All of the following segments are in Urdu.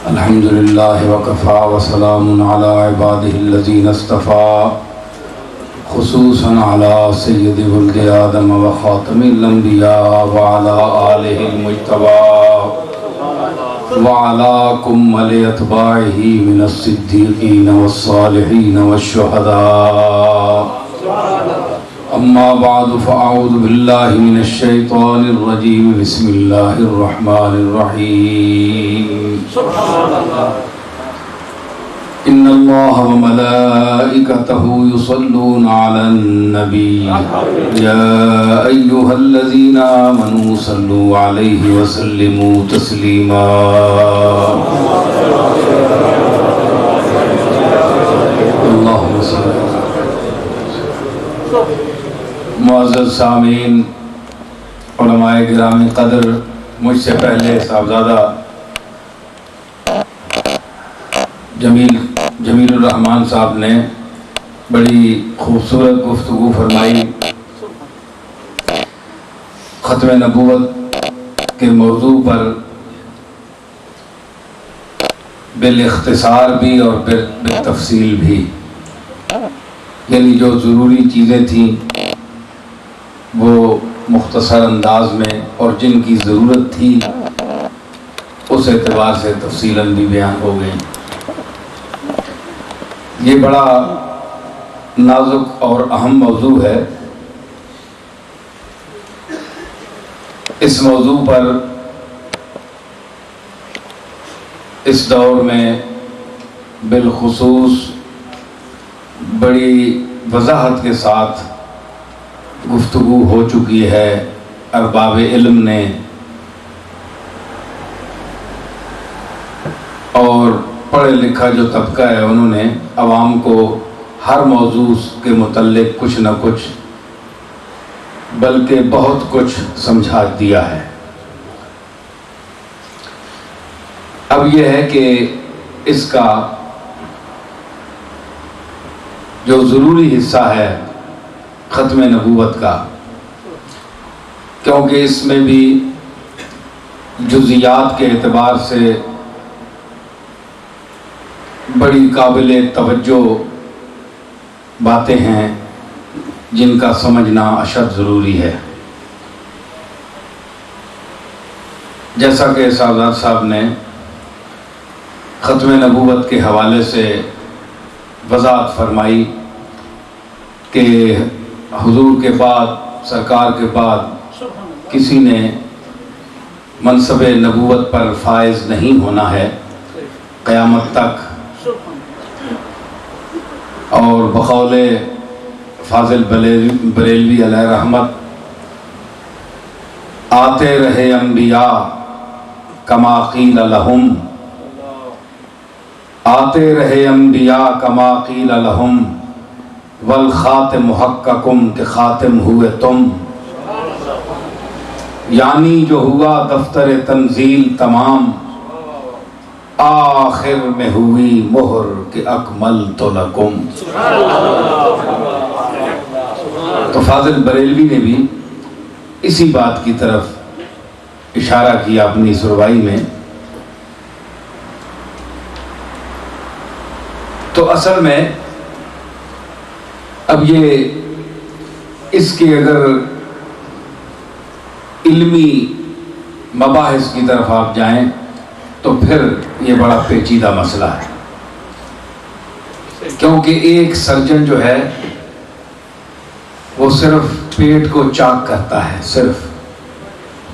الحمدللہ وکفا وسلام علی عبادہ الذین اصطفیٰ خصوصاً علی سید ولد آدم وخاتم الانبیاء وعلی آلہ المجتبیٰ وعلی کمل اتباعہ من الصدیقین والصالحین والشہداء اما بعد فاعوذ باللہ من الشیطان الرجیم بسم اللہ الرحمن الرحیم ان اللہ وملائکتہ یصلون علی النبی یا ایہا الذین آمنوا صلوا علیہ وسلموا تسلیما اللہم صلی اللہ معزز سامعین، علماء گرامی قدر، مجھ سے پہلے صاحبزادہ جمیل الرحمن صاحب نے بڑی خوبصورت گفتگو فرمائی ختم نبوت کے موضوع پر، بالاختصار بھی اور بالتفصیل بھی، یعنی جو ضروری چیزیں تھیں وہ مختصر انداز میں اور جن کی ضرورت تھی اس اعتبار سے تفصیلاً بھی بیان ہو گئیں۔ یہ بڑا نازک اور اہم موضوع ہے۔ اس موضوع پر اس دور میں بالخصوص بڑی وضاحت کے ساتھ گفتگو ہو چکی ہے۔ ارباب علم نے اور پڑھے لکھا جو طبقہ ہے انہوں نے عوام کو ہر موضوع کے متعلق کچھ نہ کچھ بلکہ بہت کچھ سمجھا دیا ہے۔ اب یہ ہے کہ اس کا جو ضروری حصہ ہے ختم نبوت کا، کیونکہ اس میں بھی جزیات کے اعتبار سے بڑی قابل توجہ باتیں ہیں جن کا سمجھنا اشد ضروری ہے۔ جیسا کہ سردار صاحب نے ختم نبوت کے حوالے سے وضاحت فرمائی کہ حضور کے بعد، سرکار کے بعد کسی نے منصب نبوت پر فائز نہیں ہونا ہے قیامت تک، اور بقول فاضل بریلوی علیہ رحمت آتے رہے انبیاء کما قیل لہم، آتے رہے انبیاء کما قیل لہم والخاتم حقکم کہ خاتم ہوئے تم، یعنی جو ہوا دفتر تنزیل تمام آخر میں ہوئی مہر کہ اکملت لکم۔ تو فاضل بریلوی نے بھی اسی بات کی طرف اشارہ کیا اپنی سروائی میں۔ تو اصل میں اب یہ اس کے اگر علمی مباحث کی طرف آپ جائیں تو پھر یہ بڑا پیچیدہ مسئلہ ہے، کیونکہ ایک سرجن جو ہے وہ صرف پیٹ کو چاک کرتا ہے، صرف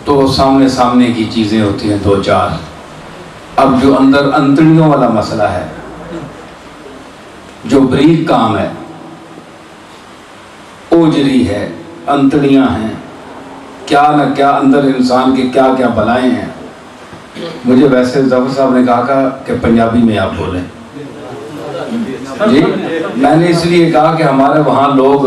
تو سامنے کی چیزیں ہوتی ہیں دو چار۔ اب جو اندر انتڑیوں والا مسئلہ ہے، جو بریک کام ہے، اوجری ہے، انتڑیاں ہیں، کیا نہ کیا اندر انسان کے کیا کیا بلائیں ہیں۔ مجھے ویسے ظفر صاحب نے کہا کہ پنجابی میں آپ بولیں جی، میں نے اس لیے کہا کہ ہمارے وہاں لوگ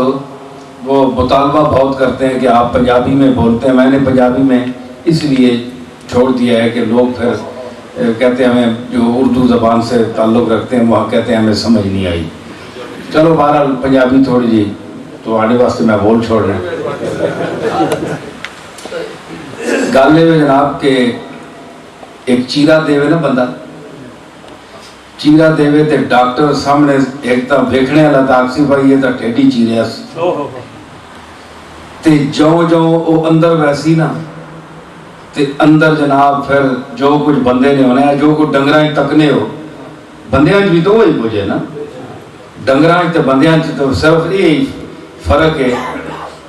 وہ مطالبہ بہت کرتے ہیں کہ آپ پنجابی میں بولتے ہیں۔ میں نے پنجابی میں اس لیے چھوڑ دیا ہے کہ لوگ پھر کہتے ہیں ہمیں جو اردو زبان سے تعلق رکھتے ہیں وہاں کہتے ہیں ہمیں سمجھ نہیں آئی۔ چلو بہرحال پنجابی تھوڑی جی تو آنے واسطے میں بول چھوڑ رہا ہوں۔ گالے میں جناب کے ایک چیرا دے نا بندہ چیرا دے تے ڈاکٹر سامنے ایک تو ویکھنے والا تاکسی بھائی یہ تو ٹیڈی چیریا تے جو وہ اندر ویسی نا تے اندر جناب پھر جو کچھ بندے نے ہونا ہے جو کچھ ڈنگراں تکنے ہو بندیاں بھی تو وہی کچھ ہے نا ڈنگراں تے بندیاں تو صرف یہی فرق ہے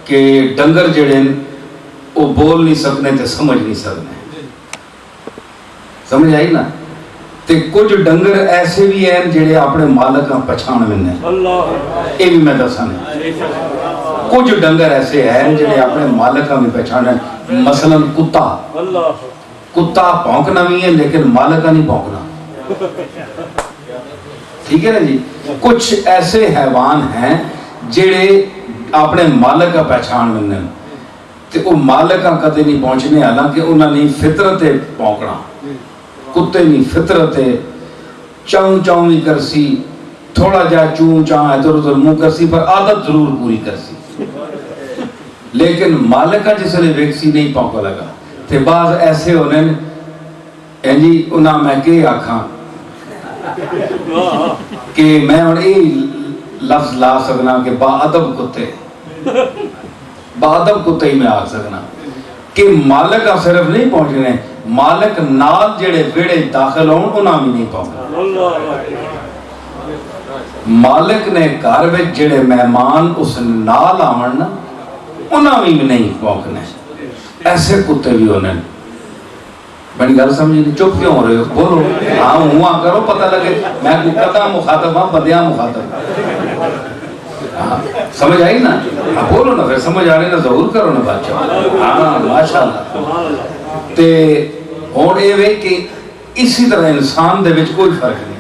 کہ ڈنگر جڑے وہ بول نہیں سکنے تے سمجھ نہیں سکنے سمجھ آئی نا تے کچھ ڈنگر ایسے بھی ہیں جڑے اپنے مالک کا پہچان میں یہ بھی میں دسانا کچھ ڈنگر ایسے ہیں جڑے اپنے مالک کا بھی پہچان ہیں مثلا کتا بھونکنا بھی ہے لیکن مالک کا نہیں بھونکنا ٹھیک ہے نا جی کچھ ایسے حیوان ہیں جڑے اپنے مالک کا پہچان میں تے وہ مالک کا کدے نہیں پہنچنے حالانکہ انہوں نے فطرت بھونکنا کتے نہیں فطرت ہے چاؤں چاؤں بھی کرسی تھوڑا جا چون چاؤں ادھر ادھر منہ کرسی پر عادت ضرور پوری کرسی لیکن مالک کا جس نے ویکسی نہیں پونکا لگا تے بعض ایسے ہونے جی انہاں میں کہ آکھاں کہ میں اور یہ لفظ لا سکنا کہ با ادب کتے با ادب کتے ہی میں آ سکنا کہ مالک کا صرف نہیں پہنچنے مالک نال جڑے ویڑے داخل ہوں انہاں بھی نہیں پہنچنے مالک نے گھر وچ جڑے مہمان اس نال آون نا انہاں بھی نہیں پہنچنے ایسے کتے بھی ہونے بڑی گل سمجھی نہیں چپ کیوں ہو رہے ہو بولو ہاں ہوا کرو پتہ لگے میں کتا مخاطب ہاں بندیاں مخاطب سمجھ آئی نا بولو نا پھر سمجھ آنے نا ضرور کرو نا بادشاہ ہاں ماشاءاللہ تے اور یہ وے کہ اسی طرح انسان دے وچ کوئی فرق نہیں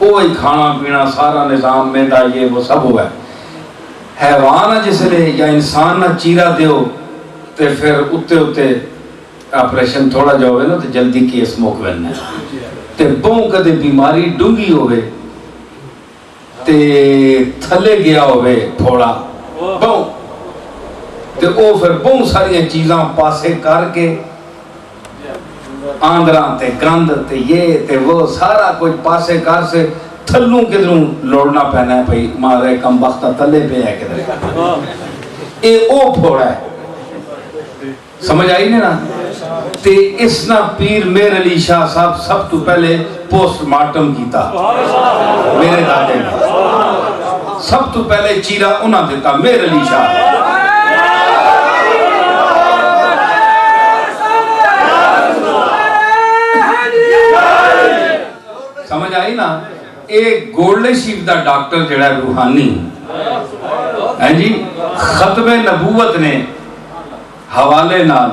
وہ کھانا پینا سارا نظام میں دا یہ وہ سب ہوا ہے حیوان جس لئے یا انسان نہ چیرا دیو تے پھر اتے آپریشن تھوڑا جو ہوئے نا تے جلدی کیس موک بننا ہے تے بہوں کدے بیماری ڈنگی ہوئے تے تھلے گیا ہوئے تھوڑا بہوں تے او پھر بہوں ساری چیزاں پاسے کر کے آندران تے گند تے یہ تے وہ سارا کچھ پاسے کر سے تھلوں کدروں لوڑنا پہنا ہے بھئی مارے کم وقتہ تھلے پہ ہے کدھر اے او پھوڑا ہے سمجھ آئی نہیں نا تے اس نا پیر میر علی شاہ صاحب سب تو پہلے پوسٹ مارٹم کیتا میرے دادے نے سب تو پہلے چیرا انہاں دیتا میر علی شاہ سمجھ آئی نا ایک گولڈے شیف دا ڈاکٹر جڑا ہے روحانی ہے جی ختم نبوت نے حوالے نال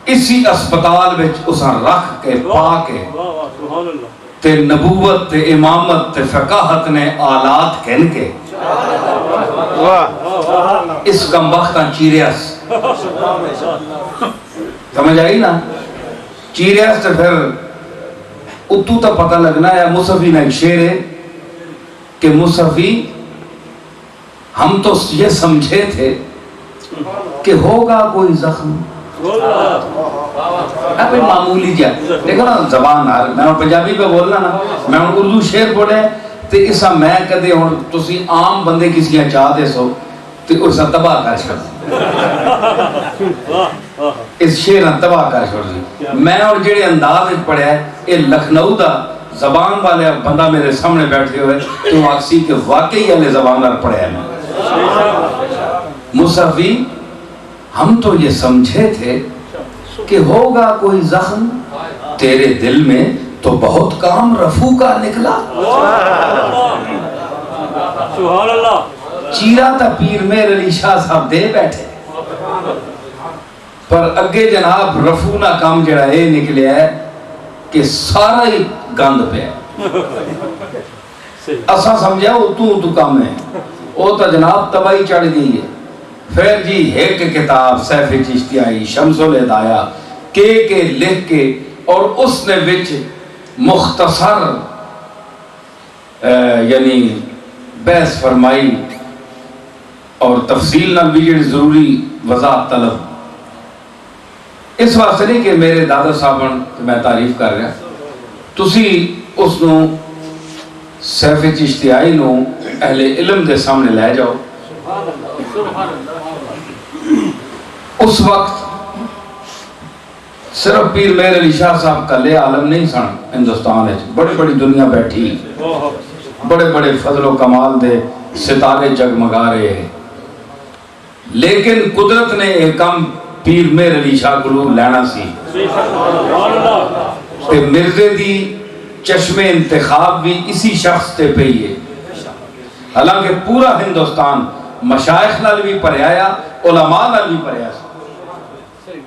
اسی اسپتال وچ اساں رکھ کے پا کے تے نبوت تے امامت تے فقاہت نے آلات کہن کے اس کم وقتاں چیریاس سمجھ آئی نا چیریاس تے پھر اتو تا پتہ لگنا ہے مصفی نے ایک شعر ہے کہ مصفی ہم تو یہ سمجھے تھے کہ ہوگا کوئی زخم ابھی معمولی جا دیکھو نا زبان آ رہی میں پنجابی پہ بولنا نا میں اردو شعر بولے تے اسا میں کدے ہوں تسی عام بندے کسی چاہ دے سو تے اسا تباہ کر چھڑ اس شعر تباہ کر چھڑ میں اور جڑے انداز پڑھا ہے یہ لکھنؤ دا زبان والے بندہ میرے سامنے بیٹھے ہوئے تو آکسی کہ واقعی والے زبان پر پڑھا ہے مصفی ہم تو یہ سمجھے تھے کہ ہوگا کوئی زخم تیرے دل میں تو بہت کام رفو کا نکلا سبحان اللہ چیرا تا پیر میر علی شاہ صاحب دے بیٹھے پر اگے جناب رفو نہ کام جڑا ہے نکلے ہے کہ سارا ہی گند پہ ہے اساں سمجھا وہ تو کام ہے وہ تو جناب تباہی چڑھ گئی ہے پھر جی ایک کتاب سیف چشتیائی شمس الہدایہ کے لکھ کے اور اس نے وچ مختصر یعنی بحث فرمائی اور تفصیل نہ بھی ضروری وضاحت طلب اس واسطے نہیں کہ میرے دادا صاحب میں تعریف کر رہا, تسی اس نو سیف چشتیائی نو اہل علم دے سامنے لے جاؤ. اس وقت صرف پیر مہر علی شاہ صاحب کلے عالم نہیں سن ہندوستان ہے, بڑی بڑی دنیا بیٹھی, بڑے بڑے فضل و کمال دے ستارے جگمگا رہے ہیں, لیکن قدرت نے ایک کم پیر مہر علی شاہ کو لینا سی تے مرزے دی چشم انتخاب بھی اسی شخص تے پئی ہے. حالانکہ پورا ہندوستان مشائخ نال بھی پڑھیا یا علماء نال بھی پڑھیا سی.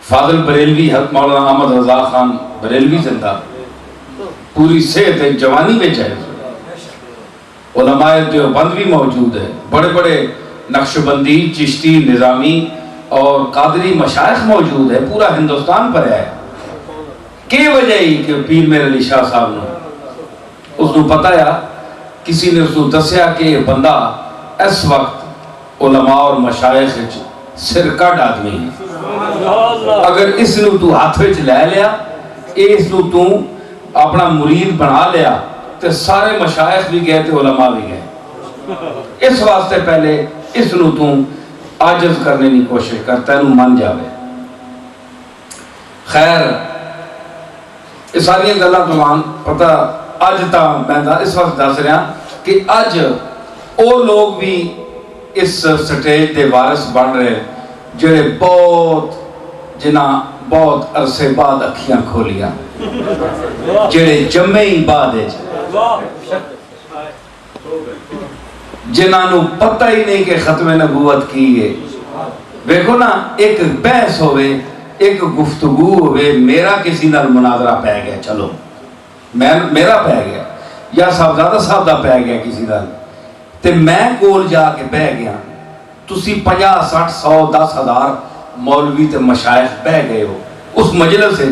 فاضل بریلوی حضرت مولانا احمد رضا خان بریلوی زندہ, پوری صحت جوانی میں ہے. علماء دیوبند بھی موجود ہے, بڑے بڑے نقشبندی, چشتی, نظامی اور قادری مشائخ موجود ہے. پورا ہندوستان پر ہے. کی وجہ ہی کہ پیر مہر علی شاہ صاحب نے اس کو پتا ہے, کسی نے اس کو دسیا کہ یہ بندہ اس وقت علماء اور مشائخ سرکڑ آدمی ہے. اگر اس نو تو ہاتھ وچ لے لیا, اس نو تو اپنا مرید بنا لیا, تو سارے مشائخ بھی گئے تے علماء بھی گئے. اس واسطے پہلے اس نو تو عاجز کرنے کی کوشش کرتا ہے, نو من جاوے. خیر یہ ساری گلاں تو پتہ اج تا میں اس وقت دس رہا کہ اج او لوگ بھی اس سٹیج دے وارث بن رہے جڑے بہت عرصے بعد اکھیاں کھولیاں, جڑے جمے ہی بعد جنہاں نو پتہ ہی نہیں کہ ختم نبوت کی ہے. دیکھو نا, ایک بحث ہوئے, ایک گفتگو ہوئے, میرا کسی نال مناظرہ پہ گیا, چلو میرا پہ گیا یا صاحبزادہ صاحب دا پہ گیا کسی نال, تے میں کول جا کے بہ گیا, تسی 50 60 100 10,000 مولوی تے مشائخ بہ گئے ہو اس مجلس سے,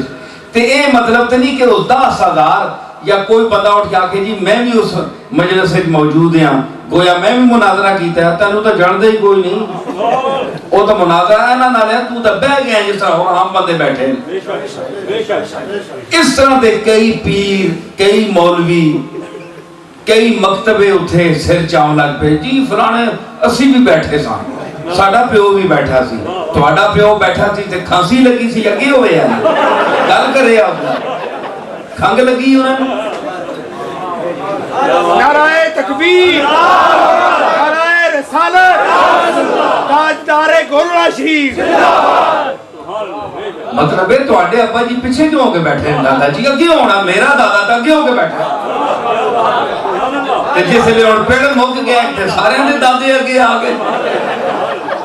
تے اے مطلب تے نہیں کہ وہ 10,000 یا کوئی بندہ اٹھ کے کہ جی میں بھی اس مجلس سے موجود ہاں, گویا میں بھی مناظرہ کیتا ہے, تینوں تو جان دے ہی کوئی نہیں, وہ تو مناظرہ ہے نا نالے, تو تو بہ گیا جس طرح عام بندے بیٹھے. اس طرح دے کئی پیر, کئی مولوی, کئی مکتبے اتھے سر چاؤں لگ پہ, جی فلانے اسی بھی بیٹھے سان, ساڑا پیو بھی بیٹھا سی, تواڈا پیو بیٹھا سی تے کھانسی لگی سی, اگے ہوئے ہیں گل کرے آپ کھنگ لگی انہیں. نعرہ تکبیر, نعرہ رسالت, تاجدار گولڑا شریف. مطلب ہے تواڈے ابا جی پیچھے کیوں ہو کے بیٹھے ہیں, دادا جی اگے ہونا, میرا دادا تا اگے ہو کے بیٹھا. جس لئے اور پیڑ مک گیا ہے, سارے نے دادے اگے آگے,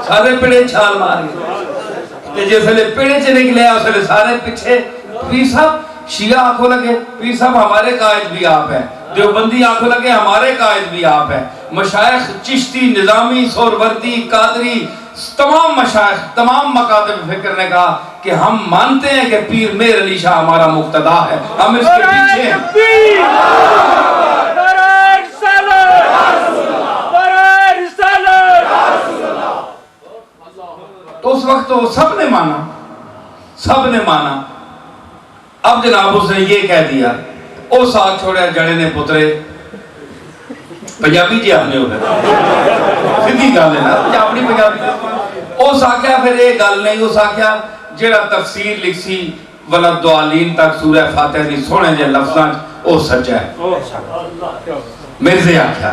سارے پیڑے چھال مار گئے. جس لئے پیڑے چھ نکلے, اس لئے سارے پیچھے. پیر صاحب شیعہ آنکھوں لگے, پیر صاحب ہمارے قائد بھی آپ ہیں, دیوبندی آنکھوں لگے, ہمارے قائد بھی آپ ہیں, مشائخ چشتی, نظامی, سوروردی, قادری, تمام مشائخ, تمام مکاتب فکر نے کہا کہ ہم مانتے ہیں کہ پیر مہر علی شاہ ہمارا مقتدا ہے, ہم اس کے پیچھے ہیں. تو اس وقت تو سب نے مانا, سب نے مانا. اب جناب اس نے یہ کہہ دیا, او ساتھ چھوڑے جڑے نے پترے, پنجابی جی آپ نے ہو گئے سدھی گل ہے نا, اپنی پنجابی. او ساکھیا پھر یہ گل نہیں, او ساکھیا جڑا تفسیر لکھ سی ولدالین تک سورہ فاتحہ دی سونے جے لفظاں او سچا ہے. مرزے آکھیا,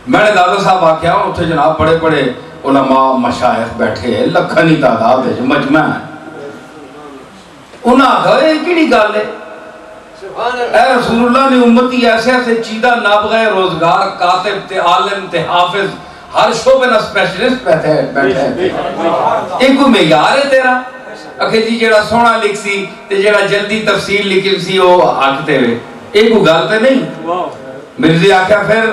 میں نے دادا صاحب آکھیا, اتھے جناب بڑے بڑے علماء مشائخ بیٹھے ہیں, لکھنی تعداد ہے جو مجمع ہے. انہاں کہا یہ کیڑی گل ہے, اے رسول اللہ نے امتی ایسے ایسے چیدہ نابغہ روزگار, کاتب تے عالم تے حافظ, ہر شعبے نہ اسپیشلسٹ بیٹھے ہیں, ایک کوئی معیار ہے تیرا اکھے جی جیڑا سونا لکھ سی تے جیڑا جلدی تفسیر لکھ سی وہ آکھتے ہوئے, ایک کوئی گل تے نہیں. مرزی آکھیا پھر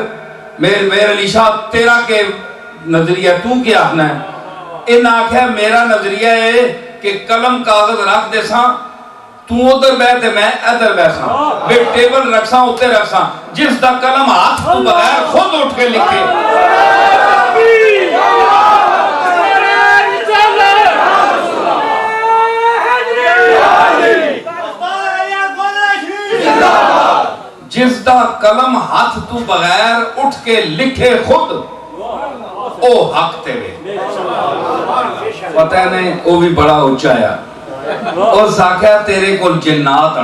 مہر علی شاہ تیرا کے نظریہ تو کیا آخنا ہے؟ ان آکھیا میرا نظریہ ہے کہ قلم کاغذ رکھ دے ساں, تو ادھر بیٹھے میں ادھر بیٹھا, بے ٹیبل رکھ ساں اتنے رکھ ساں, جس دا قلم ہاتھ تو بغیر خود اٹھ کے لکھے. جس دا قلم ہاتھ تو بغیر اٹھ کے لکھے خود او حق تیرے پتہ نہیں وہ بھی بڑا اونچا ہے اور ساکھیا تیرے کو جنات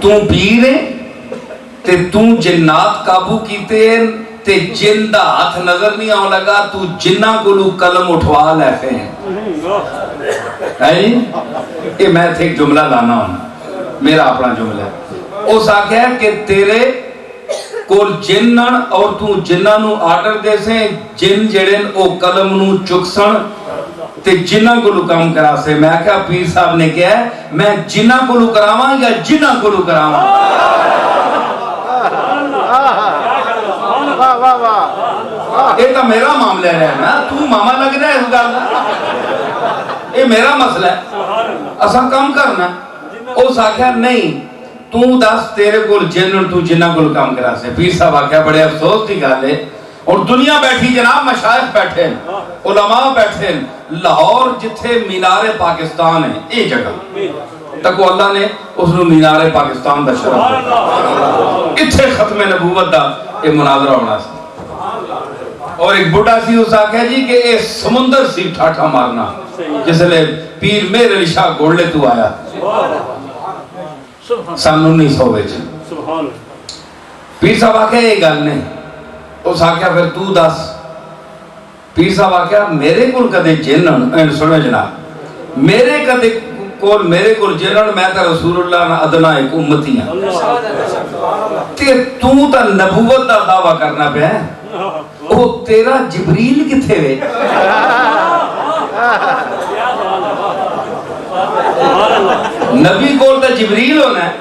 تو پیر ہے تے تو جنات قابو کیتے تے جن دا ہاتھ نظر نہیں آن لگا تو جنہ کو لو قلم اٹھوا لے ہیں یہ میں تھے ایک جملہ لانا ہونا میرا اپنا جملہ ہے اس آگیا ہے کہ تیرے کول جنن اور تو جنہ نو آرڈر دے سے جن جڑن او قلم نو چکسن تے جنہ کو لو کام کرا سے میں کہا پیر صاحب نے کہا ہے میں جنہ کو لو کراواں یا جنہ کو لو کراواں یہ تو میرا معاملہ ہے نا تو ماما لگ رہا ہے اس گل یہ میرا مسئلہ ہے اساں کام کرنا اس آخیا نہیں تو دس تیرے کو جنن تو جنہ کو کام کرا سے پیر صاحب آخیا بڑے افسوس کی گل ہے اور دنیا بیٹھی جناب مشائخ بیٹھے علماء بیٹھے لاہور جتھے مینار پاکستان ہے یہ جگہ تکو اللہ نے اس نے مینار پاکستان دا شرف اتھے ختم نبوت دا یہ مناظرہ ہونا سی اور ایک بڑھا سی اس آکھا جی کہ اے سمندر سی ٹھاٹھا مارنا جس لئے پیر میر علی شاہ گوڑلے تو آیا سن 1900 وچ پیر صاحب آکھا یہ گل نہیں اس آکھا پھر تو دس پیر صاحب آکھا میرے کل کدے جنن سنو جناب میرے کدے کول میرے کول جنن میں تا رسول اللہ نہ ادنا ایک امتی ہیں تے تو تا نبوت دا دعویٰ کرنا پہ ہے او تیرا جبریل کتھے وے نبی کول تا جبریل ہونا ہے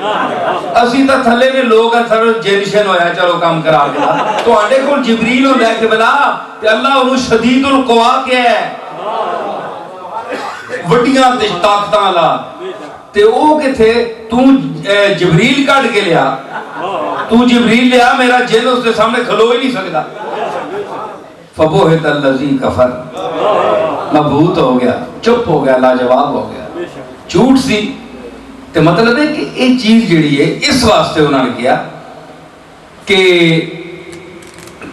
اسی تا تھلے میں لوگ ہیں سر جینشن ہویا چلو کام کرا گیا تو آنڈے کول جبریل ہونا ہے کہ بلا کہ اللہ انہوں شدید القوا کیا ہے وڈیاں طاقتاں اللہ تے او کہ تھے تو جبریل کاٹ کے لیا تو جبریل لیا میرا جن اس کے سامنے کھلو ہی نہیں سکتا فبوہت اللذی کفر مبہوت ہو گیا چپ ہو گیا لاجواب ہو گیا جھوٹ سی تے مطلب ہے کہ ایک چیز جڑی ہے اس واسطے انہوں نے کیا کہ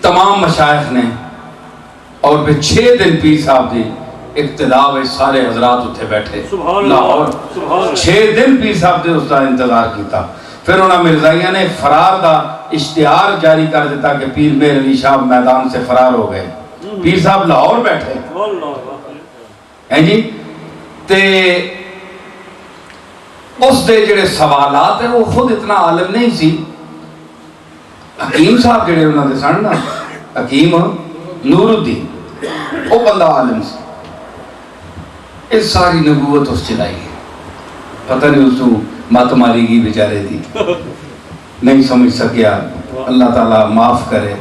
تمام مشائخ نے اور پھر 6 دن پیر صاحب دی اقتداء میں سارے حضرات اتھے بیٹھے لاہور 6 دن پیر صاحب دے اس کا انتظار کیتا پھر انہوں مرزائیہ نے فرار کا اشتہار جاری کر دیتا کہ پیر میر علی شاہ میدان سے فرار ہو گئے پیر صاحب لاہور بیٹھے ہیں جی تے اس دے جڑے سوالات ہیں وہ خود اتنا عالم نہیں سی حکیم صاحب جڑے انہوں نے سننا حکیم نور الدین وہ بندہ عالم سی اس ساری نبوت اس چلائی ہے پتہ نہیں اس کو مات ماری گی بیچارے دی نہیں سمجھ سکیا اللہ تعالیٰ معاف کرے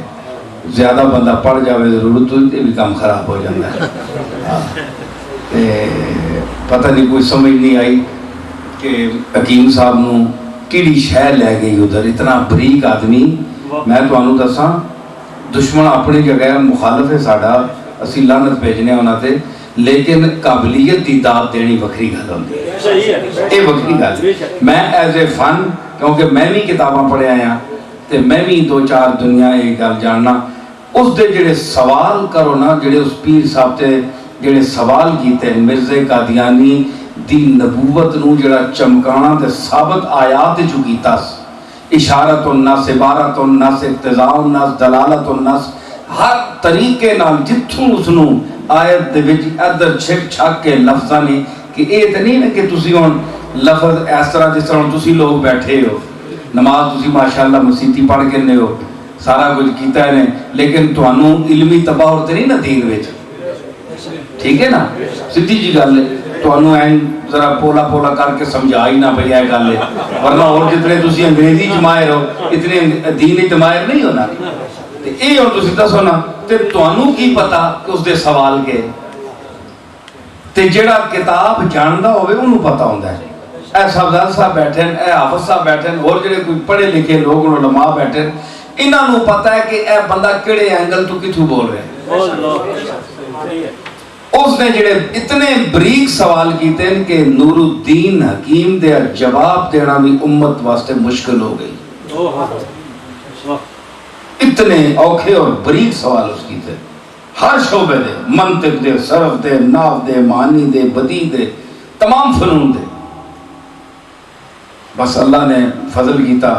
زیادہ بندہ پڑھ جاوے ضرورت تو بھی کام خراب ہو جاتا ہے پتہ نہیں کوئی سمجھ نہیں آئی کہ حکیم صاحب نو کیڑی شہ لے گئی ادھر اتنا بریک آدمی میں تو آنو دساں دشمن اپنی جگہ مخالف ہے ساڑھا اسی لعنت بھیجنے ہونا تھے لیکن قابلیت دی داد دینی وکری گل ہوندی ہے اے وکری گل میں ایز اے فن کیونکہ میں بھی کتاباں پڑھے آیا تے میں بھی 2-4 دنیا ایک گل جاننا اس دے جڑے سوال کرو نا جڑے اس پیر صاحب تے جڑے سوال کیتے مرزا قادیانی دی نبوت نو جڑا چمکانا تے ثابت آیات جو کیتا اشارت الناس عبارت الناس اقتضاء الناس دلالت الناس ہر طریقے نال جتھوں اس نو آیت دے وچ ادھر چھک چھک کے لفظاں نے کہ اے تے نہیں کہ تسی ہن لفظ اس طرح جس طرح تسی لوگ بیٹھے ہو نماز تسی ماشاءاللہ مسیتی پڑھ کے نے ہو سارا کچھ کیتا ہے لیکن تانوں علمی تباہر تے نہیں نا دین وچ ٹھیک ہے نا سیدھی جی گل ہے تانوں این ذرا پولا پولا کر کے سمجھا ہی نہ پئی اے گل ہے ورنہ اور جتنے تسی انگریزی چ ماہر ہو اتنے دین وچ ماہر نہیں ہونا تے اے ہن تسی دسو نا تے تانوں کی پتہ کہ اس دے سوال کے تے جڑا کتاب جاندا ہوے اونوں پتہ ہوندا ہے اے صاحب صاحب بیٹھے اے حافظ صاحب بیٹھے اور جڑے کوئی پڑھے لکھے لوگ علماء بیٹھے انہاں نوں پتہ ہے کہ اے بندہ کیڑے اینگل تو کتھوں بول رہا ہے اس نے جڑے اتنے بریک سوال کیتے ہیں کہ نور الدین حکیم دے جواب دینا بھی امت واسطے مشکل ہو گئی. اتنے اوکھے اور بریک سوال اس کی تھے ہر شعبے دے، منطق دے، صرف دے، نحو دے، معنی دے، بدیع دے، تمام فنون دے. بس اللہ نے فضل کیتا،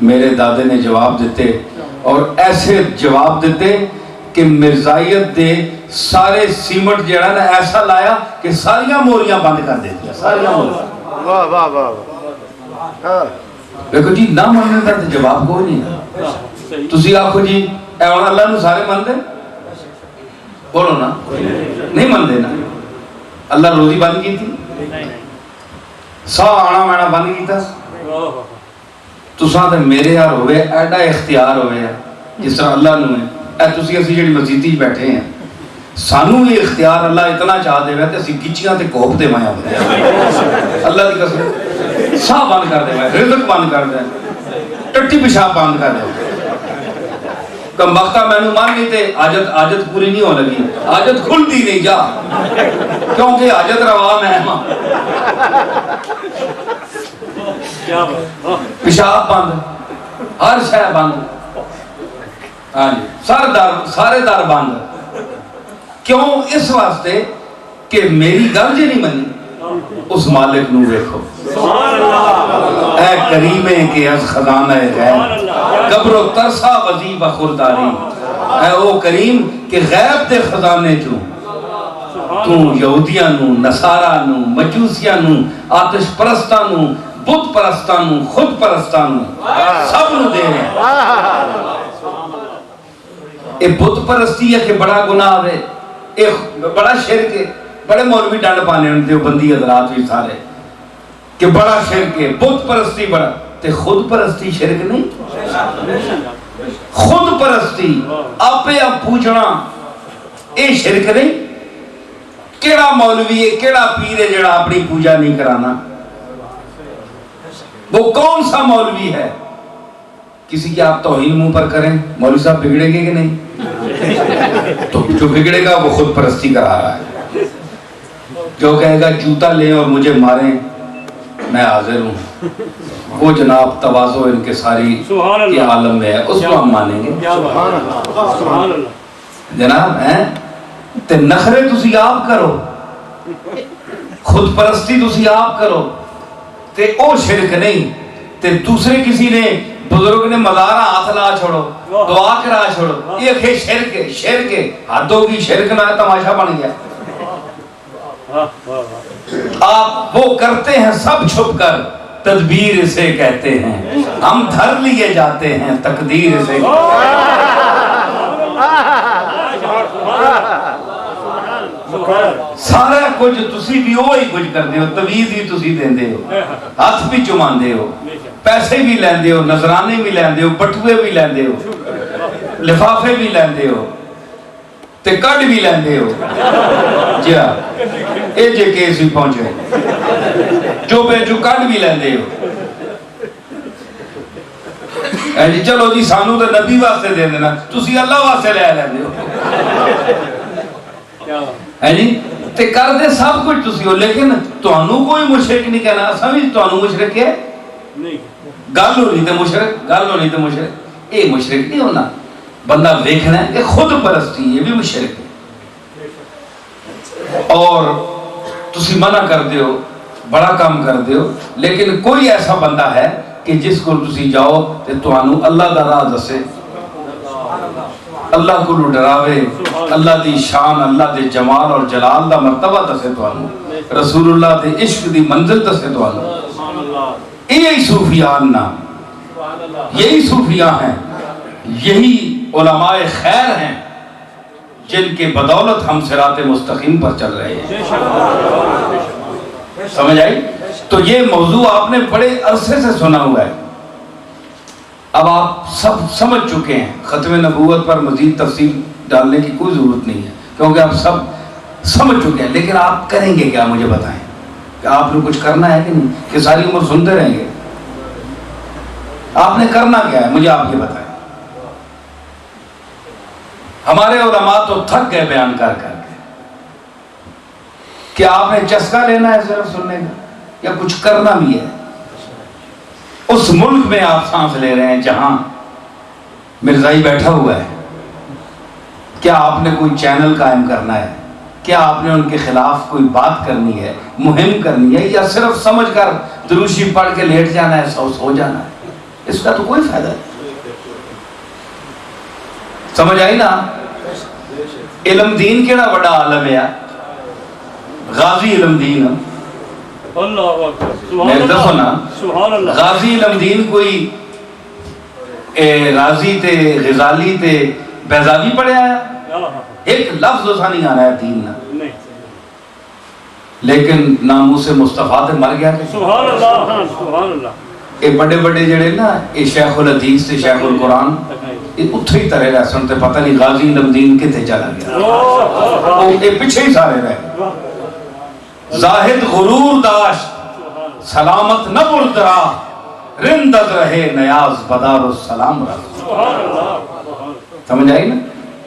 میرے دادے نے جواب دیتے اور ایسے جواب دیتے کہ مرزائیت دے سارے سیمنٹ جڑا نا ایسا لایا کہ ساریاں موریاں بند کر دیتی، ساریاں موریاں. واہ واہ واہ. دیکھو جی، نہ ماننے کا تو جواب کوئی نہیں. تسی آکھو جی اے ہن اللہ نو سارے مانتے، بولو نا، نہیں مانتے نا. اللہ روزی بند کی تھی، سا آنا مینا بند کیتا. تساں تے میرے یار ہوئے ایڈا اختیار ہوئے جس طرح اللہ نو ہے. اے تسی اسی جڑی مسجد وچ بیٹھے ہیں، سانو یہ اختیار اللہ اتنا چاہ دے تے اسی گچیاں تے کوپ دے مایا ہوندے اللہ دی قسم. سا بند کر دے، رزق بند کر دے، ٹٹی پیشاب بند کر دے. کم وقتہ میں نے مان لیتے حاجت پوری نہیں ہو لگی، حاجت کھل دی نہیں جا کیونکہ حاجت روا میں پیشاب بند، ہر شے بند. ہاں جی، سارے در بند. کیوں؟ اس واسطے کہ میری گل جی نہیں منی، اس مالک نو دیکھو. اے کریمے کے از خزانہ غیب قبر و ترسا وظیفہ خورداری. اے او کریم کہ غیب دے خزانے چوں تو یہودیاں نو، نصارہ نو، مجوسیاں نو، آتش پرستاں نو، بت پرستاں نو، خود پرستاں نو، سب نو دے رہے. اے بت پرستی ہے کہ بڑا گناہ ہے، اے بڑا شرک ہے. بڑے مولوی ڈانڈ پانے ہوتے ہو بندی حضرات بھی سارے کہ بڑا شرک ہے، بت پرستی بڑا. تے خود پرستی شرک نہیں؟ خود پرستی آپے اب پوچھنا اے شرک نہیں؟ کیڑا مولوی ہے، کیڑا پیر ہے جڑا اپنی پوجا نہیں کرانا؟ وہ کون سا مولوی ہے؟ کسی کی آپ توہین منہ پر کریں، مولوی صاحب بگڑیں گے کہ نہیں؟ تو جو بگڑے گا وہ خود پرستی کرا رہا ہے. جو کہے گا جوتا لیں اور مجھے ماریں میں حاضر ہوں، وہ جناب تواضع انکساری کے عالم میں ہے، اس کو ہم مانیں گے. جناب ہیں تے نخرے تسی آپ کرو، خود پرستی تسی آپ کرو تے او شرک نہیں. تے دوسرے کسی نے بزرگ نے مزارہ ہاتھ لا چھوڑو، دعا کرا چھوڑو، یہ کہ شرک ہے. شرک ہے، حد ہوگی، شرک نہ تماشا بن گیا. آپ وہ کرتے ہیں سب چھپ کر، تدبیر اسے کہتے ہیں، ہم دھر لیے جاتے ہیں تقدیر اسے. سارا کچھ تسی بھی وہی کچھ کرتے ہو، تویز بھی تسی دیندے ہو، ہاتھ بھی چماندے ہو، پیسے بھی لیندے ہو، نذرانے بھی لیندے ہو، بٹوے بھی لیندے ہو، لفافے بھی لیندے ہو تے کڈ بھی لیندے ہو. جی ہاں، اے جے کیس بھی پہنچے جو بے جو کڈ بھی لیندے ہو. جی چلو جی سانو تو نبی واسطے دے دینا، تسی اللہ واسطے لے لیندے ہو. ہے جی تے کر دے سب کچھ تسی ہو، لیکن تانوں کوئی مشرک نہیں کہنا. اساں بھی تانوں مشرک ہے نہیں، گل ہونی تے مشرک، گل ہونی تے مشرک. اے مشرک نہیں ہونا، بندہ دیکھنا ہے کہ خود پرستی یہ بھی مشرک ہے. اور تسی منع کر دیو، بڑا کام کر دیو، لیکن کوئی ایسا بندہ ہے کہ جس کو تسی جاؤ تے تانوں اللہ دا راہ دسے، اللہ کو ڈراوے، اللہ دی شان، اللہ دے جمال اور جلال دا مرتبہ دسے تانوں، رسول اللہ دے عشق دی منزل دسے تانوں. یہی صوفیان نا، یہی صوفیاں ہیں، یہی علماء خیر ہیں جن کے بدولت ہم صراط مستقیم پر چل رہے ہیں. سمجھ آئی؟ تو یہ موضوع آپ نے بڑے عرصے سے سنا ہوا ہے، اب آپ سب سمجھ چکے ہیں. ختم نبوت پر مزید تفصیل ڈالنے کی کوئی ضرورت نہیں ہے کیونکہ آپ سب سمجھ چکے ہیں. لیکن آپ کریں گے کیا؟ مجھے بتائیں کہ آپ نے کچھ کرنا ہے کہ نہیں، کہ ساری عمر سنتے رہیں گے؟ آپ نے کرنا کیا ہے مجھے آپ یہ بتائیں. ہمارے علماء تو تھک گئے بیان کر کر کے. کیا آپ نے چسکا لینا ہے صرف سننے کا یا کچھ کرنا بھی ہے؟ اس ملک میں آپ سانس لے رہے ہیں جہاں مرزائی بیٹھا ہوا ہے، کیا آپ نے کوئی چینل قائم کرنا ہے؟ کیا آپ نے ان کے خلاف کوئی بات کرنی ہے، مہم کرنی ہے، یا صرف سمجھ کر دروشی پڑھ کے لیٹ جانا ہے، سو جانا ہے؟ اس کا تو کوئی فائدہ نہیں۔ سمجھ آئی نا؟ علم دین کیڑا بڑا عالم ہے، غازی علم دین۔ اللہ اکبر، سبحان میں دسو نا، اللہ، سبحان اللہ۔ غازی علم دین کوئی راضی تے، غزالی تے، بیزابی پڑھے آیا؟ ایک لفظ اسا نہیں آنا ہے دین نا، نہیں، لیکن ناموس مصطفیٰ تے مر گیا کہ سبحان اللہ، سبحان اللہ۔ یہ بڑے بڑے جڑے نا، یہ شیخ الحدیث تے شیخ القرآن، یہ اتھے ہی ترے رہ سن تے پتہ نہیں غازی علم دین کتے چلا گیا، یہ پیچھے ہی سارے رہے۔ زاہد غرور داشت سلامت نہ بردرا، رندت رہے نیاز بدار السلام رہا۔ سمجھ آئی نا؟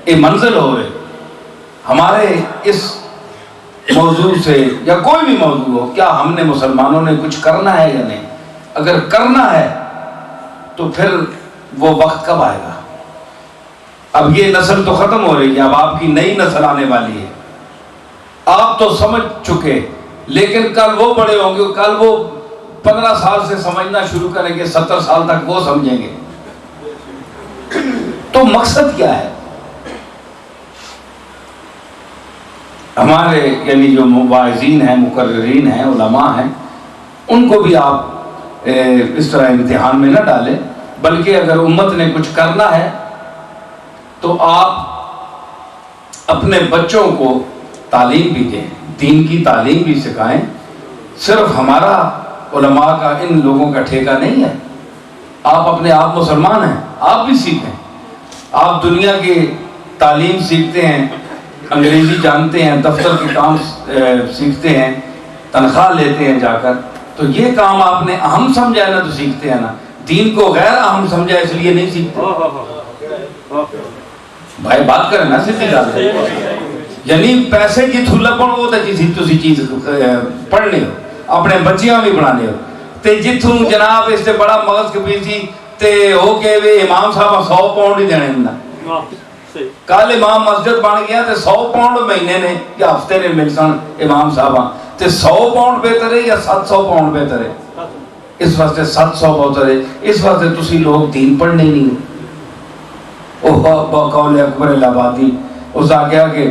یہ منزل ہو رہے ہمارے اس موضوع سے، یا کوئی بھی موضوع ہو، کیا ہم نے مسلمانوں نے کچھ کرنا ہے یا نہیں؟ اگر کرنا ہے تو پھر وہ وقت کب آئے گا؟ اب یہ نسل تو ختم ہو رہی ہے، اب آپ کی نئی نسل آنے والی ہے۔ آپ تو سمجھ چکے، لیکن کل وہ بڑے ہوں گے، کل وہ 15 سال سے سمجھنا شروع کریں گے، 70 سال تک وہ سمجھیں گے۔ تو مقصد کیا ہے؟ ہمارے یعنی جو مواعظین ہیں، مقررین ہیں، علماء ہیں، ان کو بھی آپ اس طرح امتحان میں نہ ڈالیں، بلکہ اگر امت نے کچھ کرنا ہے تو آپ اپنے بچوں کو تعلیم بھی دیں، دین کی تعلیم بھی سکھائیں۔ صرف ہمارا علماء کا ان لوگوں کا ٹھیکہ نہیں ہے، آپ اپنے آپ مسلمان ہیں، آپ بھی سیکھیں۔ آپ دنیا کی تعلیم سیکھتے ہیں، انگریزی جانتے ہیں، دفتر کے کام سیکھتے ہیں، تنخواہ لیتے ہیں جا کر، تو یہ کام آپ نے اہم سمجھا ہے نا، تو سیکھتے ہیں نا۔ دین کو غیر اہم سمجھا اس لیے نہیں سیکھتے۔ بھائی بات کریں نا، سیدھی بات ہے۔ یعنی پیسے کی تھولا پڑ وہ تے کسی چیز پڑھنے ہو، اپنے بچیاں بھی پڑھانے ہو، تے جتھوں جناب اس سے بڑا مغز کبیسی تے ہو کے وے امام صاحب 100 پاؤنڈ ہی دینے ہوں۔ کل امام مسجد بن گیا تے 100 پاؤنڈ مہینے نے یا ہفتے نے مل سن امام صاحب، تے 100 پاؤنڈ بہتر ہے یا 700 پاؤنڈ بہتر ہے؟ اس واسطے 700 بہتر ہے، اس واسطے تسی لوگ دین پڑھنے نہیں۔ قول اکبر الہبادی اس آگیا کہ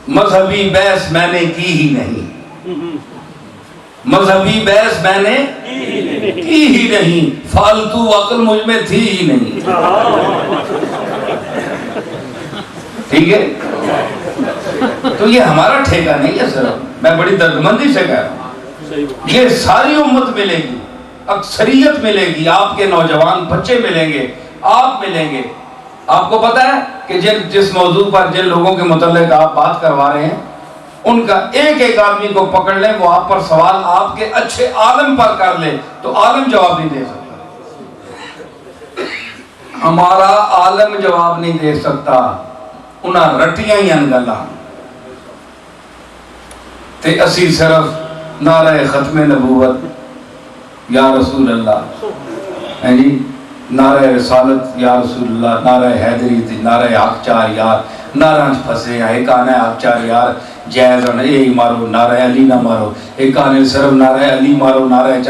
مذہبی بحث میں نے کی ہی نہیں، مذہبی بحث میں نے کی ہی نہیں، فالتو عقل مجھ میں تھی ہی نہیں۔ ٹھیک ہے؟ تو یہ ہمارا ٹھیکہ نہیں ہے سر، میں بڑی دردمندی سے کہہ رہا ہوں، یہ ساری امت ملے گی، اکثریت ملے گی، آپ کے نوجوان بچے ملیں گے، آپ ملیں گے۔ آپ کو پتا ہے کہ جس موضوع پر جن لوگوں کے متعلق آپ بات کروا رہے ہیں، ان کا ایک ایک آدمی کو پکڑ لیں، وہ آپ پر سوال آپ کے اچھے عالم پر کر لے تو عالم جواب نہیں دے سکتا، ہمارا عالم جواب نہیں دے سکتا، انہاں رٹیاں ہی انگلہ تے اسی صرف نعرہ ختم نبوت یا رسول اللہ، ہیں جی، نعرہ رسالت یا رسول اللہ، نعرہ حیدری تھی، نعرہ حق چار یار، نعرہ پھنسے ہیں، ایک آنا حق چار یار جائز ہونا، یہی مارو، نعرہ علی نہ مارو، ایک آنے صرف نعرہ علی مارو، نعرہ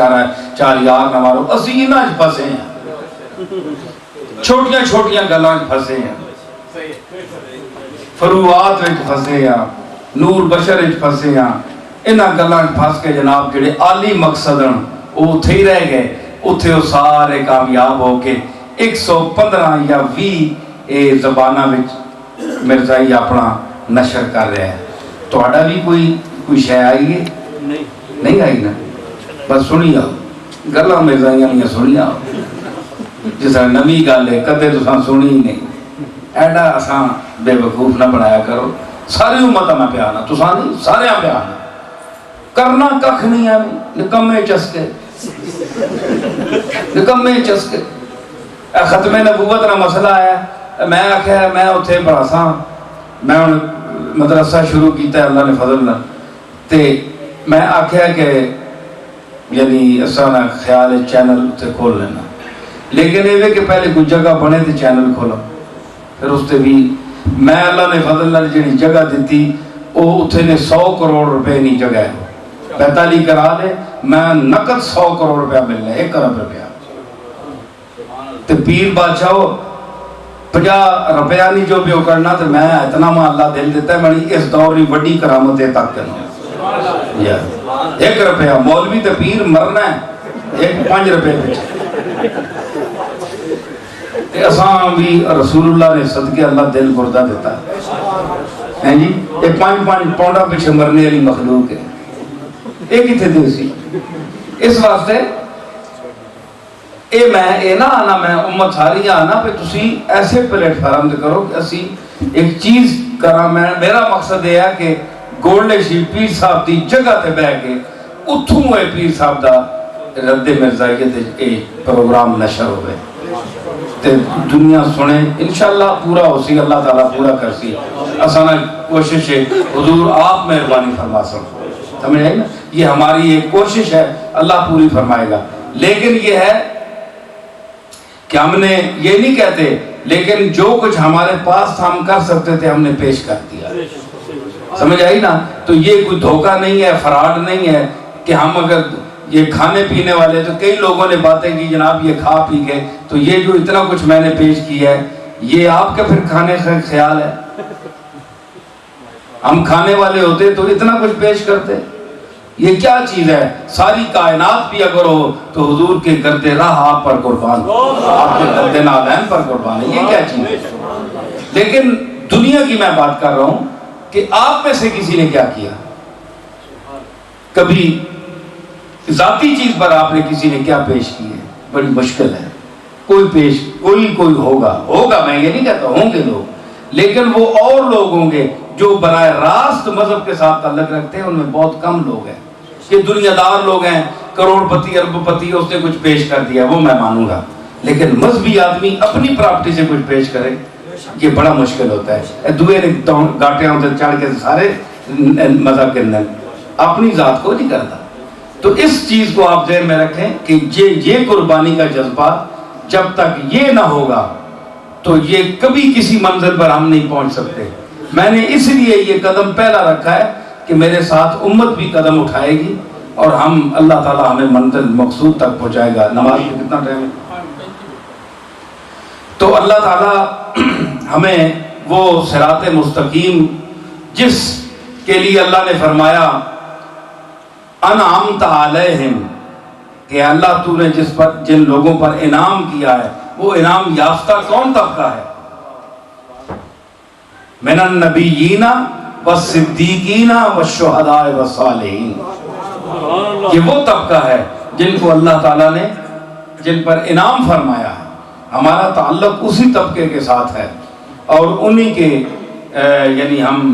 چار یار نہ مارو، اسی نہ پھنسے ہیں، چھوٹیاں چھوٹیاں گلاں پھنسے ہیں، فروعات وچ پھنسے ہیں، نور بشر وچ پھنسے ہیں، انہاں گلاں پھنس کے جناب جڑے عالی مقصد ہیں وہ اتھے ہی رہ گئے، اتھے وہ سارے کامیاب ہو کے 115 یا 20 زبانہ وچ مرزائی اپنا نشر کر رہے ہیں۔ توڑا بھی کوئی شے آئی ہے؟ نہیں آئی نا، بس سنی آؤ گلاں مرزائیاں نہیں سنی آؤ، جس طرح نمی گل ہے کدے تساں سنی ہی نہیں، ایڈا اساں بے وقوف نہ بنایا کرو، ساری امت میں پیانا، تساں نہیں سارے پیانا، کرنا ککھ نہیں ہے، نکمے چسکے نکمے چسکے۔ ختم نبوت نہ مسئلہ ہے، میں آکھیا میں اتھے پڑھا سا، میں مدرسہ شروع کیتا ہے اللہ نے فضل نہ، تے میں آکھیا کہ یعنی اساں خیال ہے چینل تے کھول لینا، لیکن یہ کہ پہلے کوئی جگہ بنے تو چینل کھولو، پھر اس تے بھی میں اللہ نے فضل نال جڑی جگہ دیتی وہ اتنے نے 100 کروڑ روپے نہیں جگہ ہے 45 کرا لے میں نقد 100 کروڑ روپیہ ملنا 1 ارب روپیہ تے پیر بادشاہ 50 روپیہ نہیں جو بھی کرنا تو میں اتنا ماں اللہ دل دیتا ہے میں اس دور میں بڑی کرامت ہے تک کرنا 1 روپیہ مولوی تے پیر مرنا ہے 5 روپے تے اساں بھی رسول اللہ نے صدقے اللہ دل گردہ دیتا ہے جی یہ 5 پاؤنڈا پیچھے مرنے والی مخلوق ہے یہ کتنے دے سی اس واسطے اے میں اے نہ آنا میں امت ساری آنا پہ تسی ایسے پلیٹ فارم دے کرو کہ اسی ایک چیز کرا میں میرا مقصد یہ ہے کہ گولڈے شریف پیر صاحب دی جگہ تے بہ کے اتھوں اے پیر صاحب دا رد مرزائیت اے پروگرام نشر ہوئے تے دنیا سنے انشاءاللہ پورا ہو سی اللہ تعالیٰ پورا کر سی اسانا کوشش ہے حضور آپ مہربانی فرما سکو سمجھ آئی نا یہ ہماری ایک کوشش ہے اللہ پوری فرمائے گا لیکن یہ ہے کہ ہم نے یہ نہیں کہتے لیکن جو کچھ ہمارے پاس تھا ہم کر سکتے تھے ہم نے پیش کر دیا سمجھ آئی نا تو یہ کوئی دھوکہ نہیں ہے فراڈ نہیں ہے کہ ہم اگر یہ کھانے پینے والے تو کئی لوگوں نے باتیں کی جناب یہ کھا پی گئے تو یہ جو اتنا کچھ میں نے پیش کیا ہے یہ آپ کا پھر کھانے کا خیال ہے ہم کھانے والے ہوتے تو اتنا کچھ پیش کرتے یہ کیا چیز ہے ساری کائنات بھی اگر ہو تو حضور کے گرد راہ آپ پر قربان آپ کے گرد نالین پر قربان ہے یہ کیا چیز ہے لیکن دنیا کی میں بات کر رہا ہوں کہ آپ میں سے کسی نے کیا کیا کبھی ذاتی چیز پر آپ نے کسی نے کیا پیش کی ہے بڑی مشکل ہے کوئی ہوگا میں یہ نہیں کہتا ہوں گے لوگ لیکن وہ اور لوگ ہوں گے جو براہ راست مذہب کے ساتھ تعلق رکھتے ہیں ان میں بہت کم لوگ ہیں کہ دنیا دار لوگ ہیں کروڑ پتی ارب پتی اس نے کچھ پیش کر دیا وہ میں مانوں گا لیکن مذہبی آدمی اپنی پراپرٹی سے کچھ پیش کرے یہ بڑا مشکل ہوتا ہے دوئے نے گاٹے ہوتے چڑھ کے سارے مذہب کے اندر اپنی ذات کو نہیں کرتا تو اس چیز کو آپ ذہن میں رکھیں کہ یہ قربانی کا جذبہ جب تک یہ نہ ہوگا تو یہ کبھی کسی منزل پر ہم نہیں پہنچ سکتے میں نے اس لیے یہ قدم پہلا رکھا ہے کہ میرے ساتھ امت بھی قدم اٹھائے گی اور ہم اللہ تعالیٰ ہمیں منزل مقصود تک پہنچائے گا نماز میں کتنا ٹائم ہے تو اللہ تعالیٰ ہمیں وہ صراط مستقیم جس کے لیے اللہ نے فرمایا انعمت علیہم کہ اللہ تو نے جن لوگوں پر انعام کیا ہے وہ انعام یافتہ کون طبقہ ہے من النبیین والصدیقین والشہداء والصالحین یہ وہ طبقہ ہے جن کو اللہ تعالیٰ نے جن پر انعام فرمایا ہے ہمارا تعلق اسی طبقے کے ساتھ ہے اور انہی کے یعنی ہم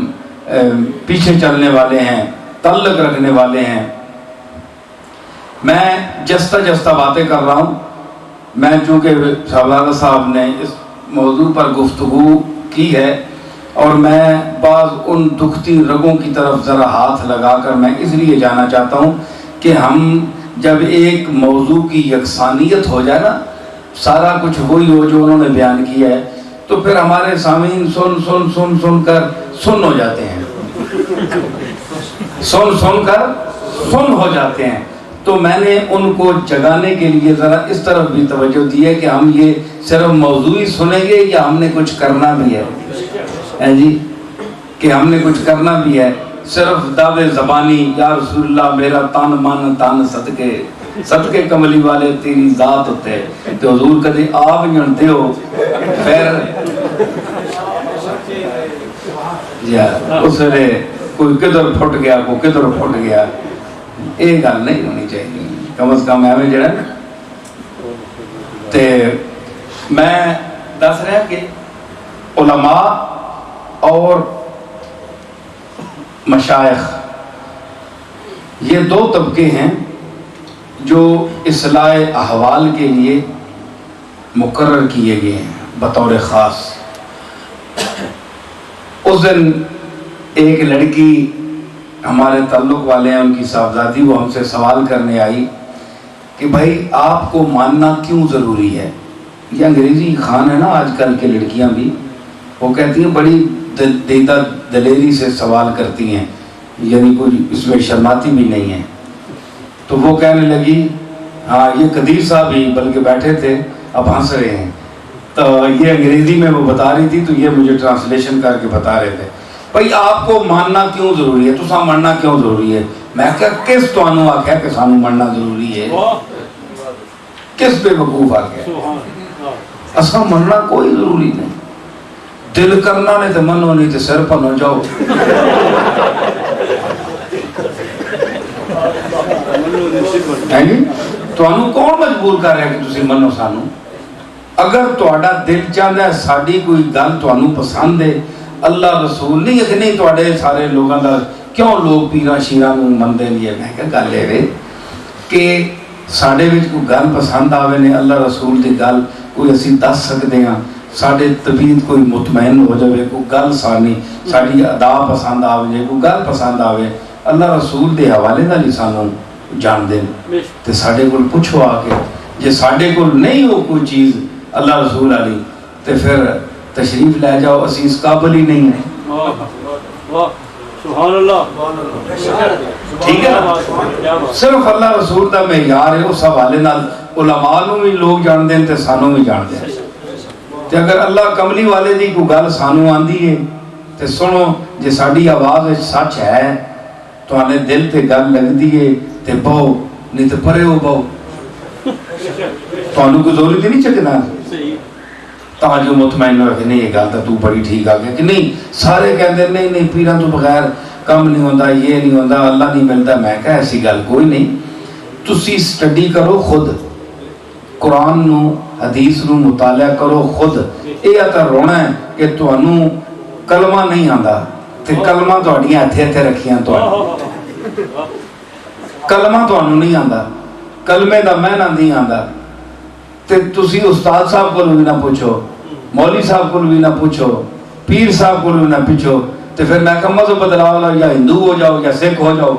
پیچھے چلنے والے ہیں تعلق رکھنے والے ہیں میں جستا باتیں کر رہا ہوں میں چونکہ شہزادہ صاحب نے اس موضوع پر گفتگو کی ہے اور میں بعض ان دکھتی رگوں کی طرف ذرا ہاتھ لگا کر میں اس لیے جانا چاہتا ہوں کہ ہم جب ایک موضوع کی یکسانیت ہو جائے نا سارا کچھ وہی ہو جو انہوں نے بیان کیا ہے تو پھر ہمارے سامعین سن کر سن ہو جاتے ہیں سن کر سن ہو جاتے ہیں تو میں نے ان کو جگانے کے لیے ذرا اس طرف بھی توجہ دی ہے کہ ہم یہ صرف موضوعی سنیں گے یا ہم نے کچھ کرنا بھی ہے جی کہ ہم نے کچھ کرنا بھی ہے صرف دعوے زبانی یا رسول اللہ میرا تن من تن صدقے کملی والے تیری ذات ہوتے تو حضور کدے آپ جانتے ہو پھر اس نے کوئی کدھر پھٹ گیا کوئی کدھر پھٹ گیا یہ گل نہیں ہونی چاہیے کم از کم ایویں جڑا تے میں دس رہا کہ علماء اور مشائخ یہ دو طبقے ہیں جو اصلاح احوال کے لیے مقرر کیے گئے ہیں بطور خاص اس دن ایک لڑکی ہمارے تعلق والے ہیں، ان کی صاحبزادی، وہ ہم سے سوال کرنے آئی کہ بھائی آپ کو ماننا کیوں ضروری ہے؟ یہ انگریزی خان ہے نا آج کل کے لڑکیاں بھی، وہ کہتی ہیں بڑی دیدہ دلیری سے سوال کرتی ہیں، یعنی کوئی اس میں شرماتی بھی نہیں ہے. تو وہ کہنے لگی، ہاں یہ قدیر صاحب ہی بلکہ بیٹھے تھے، اب ہنس رہے ہیں، تو یہ انگریزی میں وہ بتا رہی تھی، تو یہ مجھے ٹرانسلیشن کر کے بتا رہے تھے بھائی آپ کو ماننا کیوں ضروری ہے، تساں مرنا کیوں ضروری ہے؟ میں کہا کس تانوں آکھیا کہ سانوں مرنا ضروری ہے؟ کس بے وقوف آکھیا؟ اساں مرنا کوئی ضروری نہیں، دل کرنا نے تو منو، نہیں تو سر پنو جاؤ. ہے جی، تانوں کون مجبور کر رہا ہے کہ تسی منو سانوں؟ اگر تہاڈا دل چاہتا ہے ساڈی کوئی گل تانوں پسند ہے، اللہ رسول نہیں کہ نہیں تہاڈے سارے لوگاں دا کیوں لوگ پیراں شیراں نوں مندے نہیں؟ میں کہ گل اے کہ ساڈے وچ کوئی گل پسند آوے نے اللہ رسول دی گل کوئی اسی دس سکدے ہاں، ساڈے طبیعت کوئی مطمئن ہو جاوے، کوئی گل ساڈی ادا پسند آوے، کوئی گل پسند آوے، اللہ رسول دے حوالے نال ہی سانوں جان دین. تے ساڈے کول پوچھو آ کے، جے ساڈے کول نہیں ہو کوئی چیز اللہ رسول علی تے پھر تشریف لے جاؤ، اسی اس قابل ہی نہیں ہیں. سبحان اللہ. ٹھیک ہے نا؟ صرف اللہ رسول دا معیار ہے، اس حوالے نال علماء نوں بھی لوگ جان دین تے سانوں بھی جان دین. تے اگر اللہ کملی والے دی کوئی گل سانوں آندی ہے تے سنو، جے ساڈی آواز وچ سچ ہے، توانے دل تے گل لگدی ہے تے بہو، نہیں تے پرے ہو بہو. تانوں کوئی ضروری تے نہیں چکنا تاں جو مطمئن ہو کہ نہیں یہ گل تو بڑی ٹھیک آ گیا کہ نہیں. سارے کہندے نہیں نہیں پیراں تو بغیر کم نہیں ہوندا، یہ نہیں ہوندا، اللہ نہیں ملتا. میں کہا ایسی گل کوئی نہیں. تسی سٹڈی کرو خود، قرآن نو حدیث نو مطالعہ کرو خود. یہ تا رونا ہے کہ تانوں کلمہ نہیں آندا تے کلمہ تہاڈیاں ہتھے ہتھے رکھیاں، کلمہ تانوں نہیں آندا، کلمے دا معنی نہیں آندا، تے تسی استاد صاحب کو بھی نہ پوچھو، مولوی صاحب کو بھی نہ پوچھو، پیر صاحب کو بھی نہ پوچھو. تے پھر میں کہا مذہب بدلاؤ، یا ہندو ہو جاؤ، یا سکھ ہو جاؤ،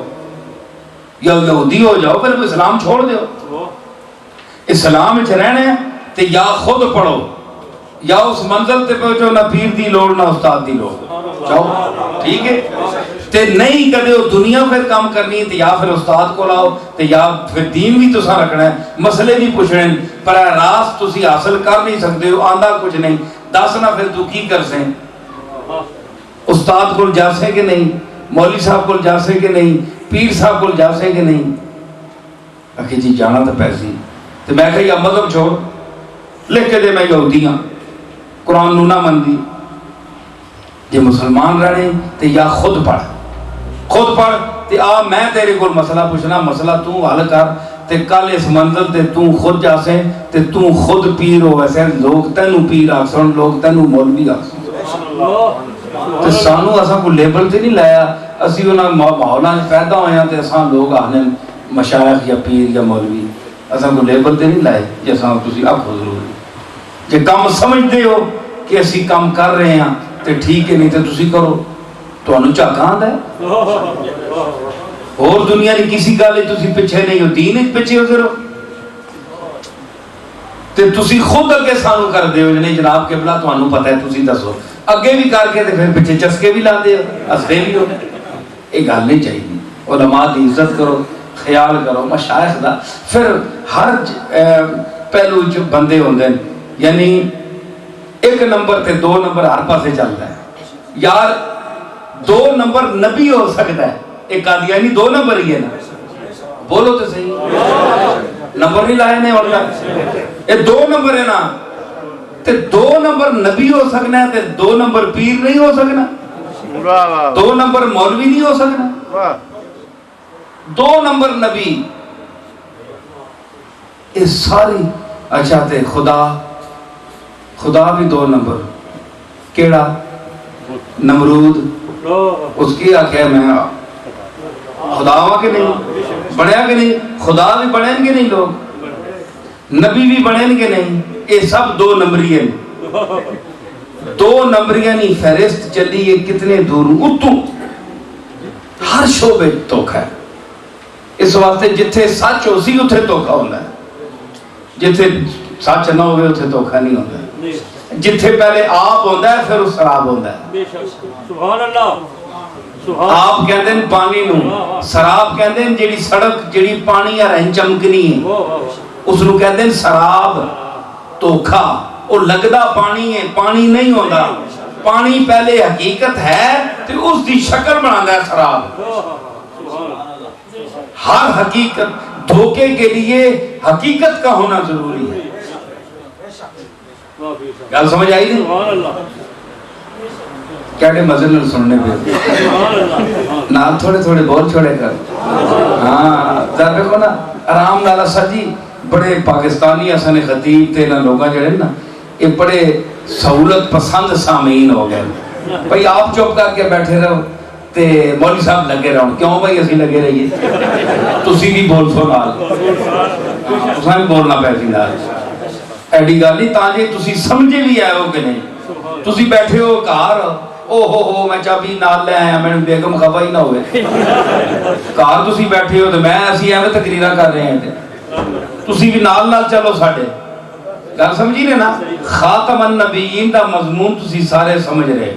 یا یہودی ہو جاؤ، پھر اسلام چھوڑ دیو. اسلام وچ رہنا ہے تے یا خود پڑھو، یا اس منزل تے پہنچو نہ پیر دی لوڑ نہ استاد دی لوڑ، جاؤ. ٹھیک ہے؟ تے نہیں کدے وہ دنیا پھر کام کرنی تے یا پھر استاد کو لاؤ تے یا پھر دین بھی تساں رکھنا ہے، مسئلے بھی پوچھنے ہیں، پر راست تسی حاصل کر نہیں سکتے ہو، آندا کچھ نہیں. دس نہ پھر تو کی کر سیں؟ استاد کو جا سے کہ نہیں، مولوی صاحب کو جا سے کہ نہیں، پیر صاحب کو جا سے کہ نہیں؟ کہ جی جانا تو پیسی. تو میں کہا یا مذہب چھوڑ، لکھ کے دے میں یہودی ہاں، قرآن نو نہ مندی. جے مسلمان رہنے تو یا خود پڑھ، خود پڑھ تے آ میں تیرے کو مسئلہ پوچھنا، مسئلہ تو حل کر تے کل اس منزل تے تو خود جا سے تے تو خود پیر ہو. ویسے لوگ تینوں پیر آکسن، لوگ تینوں مولوی آکسن. تے سانوں اساں کو لیبل تے نہیں لایا، اسی انہاں ماحولاں پیدا ہویا تے اساں لوگ آنے مشایخ یا پیر یا مولوی. اساں کو لیبل تے نہیں لائے جے اساں تسی آکھو ضرور. جے کام سمجھدے ہو کہ اسی کام کر رہے ہیں تے ٹھیک ہے، نہیں تے تسی کرو. تانوں جھاکاں ہے اور دنیا دی کسی گل وچ تسی پیچھے نہیں ہو، دین وچ پیچھے ہو صرف. تے تسی خود اگے سانوں کر دے ہو نہیں جناب قبلہ تانوں پتہ ہے، تسی دسو اگے بھی کر کے تے پھر پیچھے چسکے بھی لا دے ہو، ہسدے بھی ہو. یہ گل نہیں چاہیے. علماء دی عزت کرو، خیال کرو مشائخ دا. پھر ہر پہلو جو بندے ہوندے ہیں، یعنی ایک نمبر تے دو نمبر ہر پاسے چلتا ہے. یار دو نمبر نبی ہو سکتا ہے، ایک قادیانی دو نمبر ہی ہے نا، بولو تو صحیح. نمبر نہیں لائے نے، اور یہ دو نمبر ہے نا. تے دو نمبر نبی ہو سکنا ہے تے دو نمبر پیر نہیں ہو سکنا، دو نمبر مولوی نہیں ہو سکنا، دو نمبر نبی. یہ ساری اچھا تے خدا بھی دو نمبر. کیڑا؟ نمرود. اس کی آخیا میں خدا ہوا کہ نہیں، بنیا کہ نہیں؟ خدا بھی بنیں گے نہیں، لوگ نبی بھی بنیں گے نہیں. یہ سب دو نمبری ہیں. دو نمبریاں نہیں فہرست چلی ہے کتنے دور اتو. ہر شعبے دھوکھا ہے. اس واسطے جتھے سچ ہو سی اتھے دھوکھا ہوتا ہے, جتھے سچ نہ ہوئے اتھے دھوکھا نہیں ہوتا. جتھے پہلے آپ ہوتا ہے پھر اس شراب ہوتا ہے. سبحان اللہ. آپ کہتے ہیں پانی نو, شراب کہتے ہیں جیڑی سڑک جیڑی پانی یا رہن چمکنی ہے اس نو کہتے ہیں شراب. دھوکھا وہ لگدا پانی ہے, پانی نہیں ہوتا. پانی پہلے حقیقت ہے تو اس دی شکل بناتا ہے شراب. ہر حقیقت دھوکے کے لیے حقیقت کا ہونا ضروری ہے. گل سمجھ آئی نہیں؟ کہتے مزے نال سننے پہ نال تھوڑے تھوڑے بہت چھوڑے کر. ہاں ذرا دیکھو نا آرام نال. اسا جی بڑے پاکستانی اساں نے خطیب تے نہ لوگاں جڑے نا یہ بڑے سہولت پسند سامعین ہو گئے. بھائی آپ چپ کر کے بیٹھے رہو تے مولوی صاحب لگے رہو. کیوں بھائی اسی لگے رہیے؟ تسی بھی بول سو نال, تساں بھی بولنا پے سی نال. ایڈی گل نہیں تاں جے تسی سمجھے بھی آئے ہو کہ نہیں. تسی بیٹھے ہو گھر, او ہو میں چابی نال لے آیا, میں بیگم خفا ہی نہ ہوئے. گھر تسی بیٹھے ہو تے میں اسی ایویں تقریراں کر رہے ہیں تسی بھی نال نال چلو ساڈے. گل سمجھی نے نا؟ خاتم النبیین دا مضمون تسی سارے سمجھ رہے,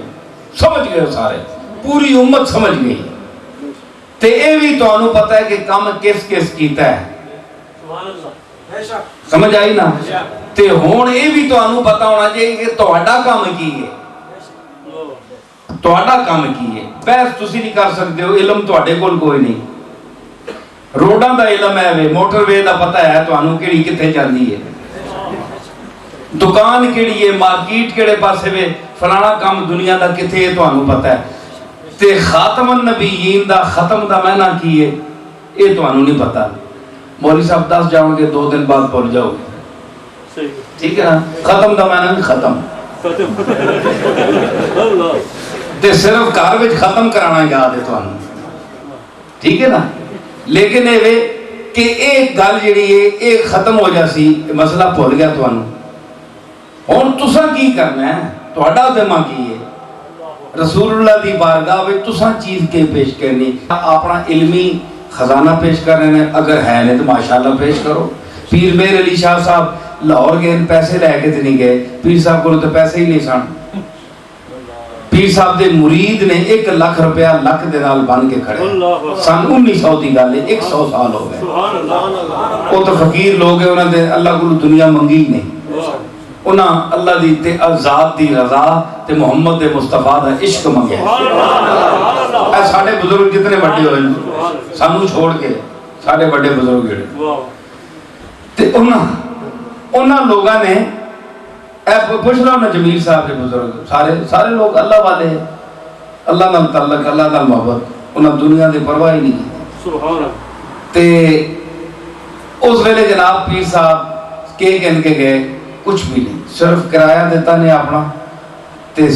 سمجھ گئے ہو سارے, پوری امت سمجھ گئی. تے اے بھی تانوں پتہ ہے کہ کم کس کس کیتا ہے. سمجھ آئی نا؟ تے ہون اے بھی تانوں پتہ ہونا چاہیے کہ تہاڈا کام کی ہے. تہاڈا کام کی ہے. بحث تسی نہیں کر سکتے ہو, علم تہاڈے کول کوئی نہیں. روڈاں دا علم ہے, موٹر وے دا پتہ ہے تانوں کیڑی کتے جاندی ہے, دکان کیڑی ہے, مارکیٹ کیڑے پاسے وے, فلانا کام دنیا دا کتے ہے تانوں پتہ ہے. تے خاتم النبیین دا ختم دا معنی کی ہے اے تانوں نہیں پتہ. مولوی صاحب دس جاؤ گے 2 دن بعد بھول جاؤ گے. ٹھیک ہے نا؟ ختم دا معنی ختم. تے صرف گھر وچ ختم کرانا یاد ہے تانوں. ٹھیک ہے نا؟ لیکن اے وے کہ ایک گل جڑی ہے اے ختم ہو جاسی, مسئلہ بھول گیا تانوں. ہن تساں کی کرنا ہے, تہاڈا ذمہ کی ہے. رسول اللہ دی بارگاہ وچ تساں چیز کے پیش کرنی, اپنا علمی خزانہ پیش کرنے نے, اگر ہے نے تو ماشاءاللہ پیش کرو. پیر میر علی شاہ صاحب لاہور گئے, پیسے لے کے تو نہیں گئے, پیر صاحب کو تو پیسے ہی نہیں سن. پیر صاحب دے مرید نے 1 لاکھ روپیہ لک دے نال بن کے کھڑے سن. 1900 دی گل ہے, 100 سال ہو گئے. وہ تو فقیر لوگ ہیں, انہوں نے اللہ کو دنیا منگی نہیں. انہاں اللہ دی تے ذات دی رضا تے محمد دے مصطفیٰ دا عشق منگے. اے ساڈے بزرگ جتنے بڑے ہوئے سانو چھوڑ کے, ساڈے بڑے بزرگ جڑے تے انہاں لوگاں نے اے پوچھ لو نا جمیل صاحب کے بزرگ سارے لوگ اللہ والے ہیں, اللہ نال تعلق, اللہ نال محبت, انہاں دنیا دی پرواہ ہی نہیں. سبحان اللہ. تے اس ویلے جناب پیر صاحب کے کہن کے گئے, کچھ بھی نہیں, صرف کرایہ دیتا نے اپنا تے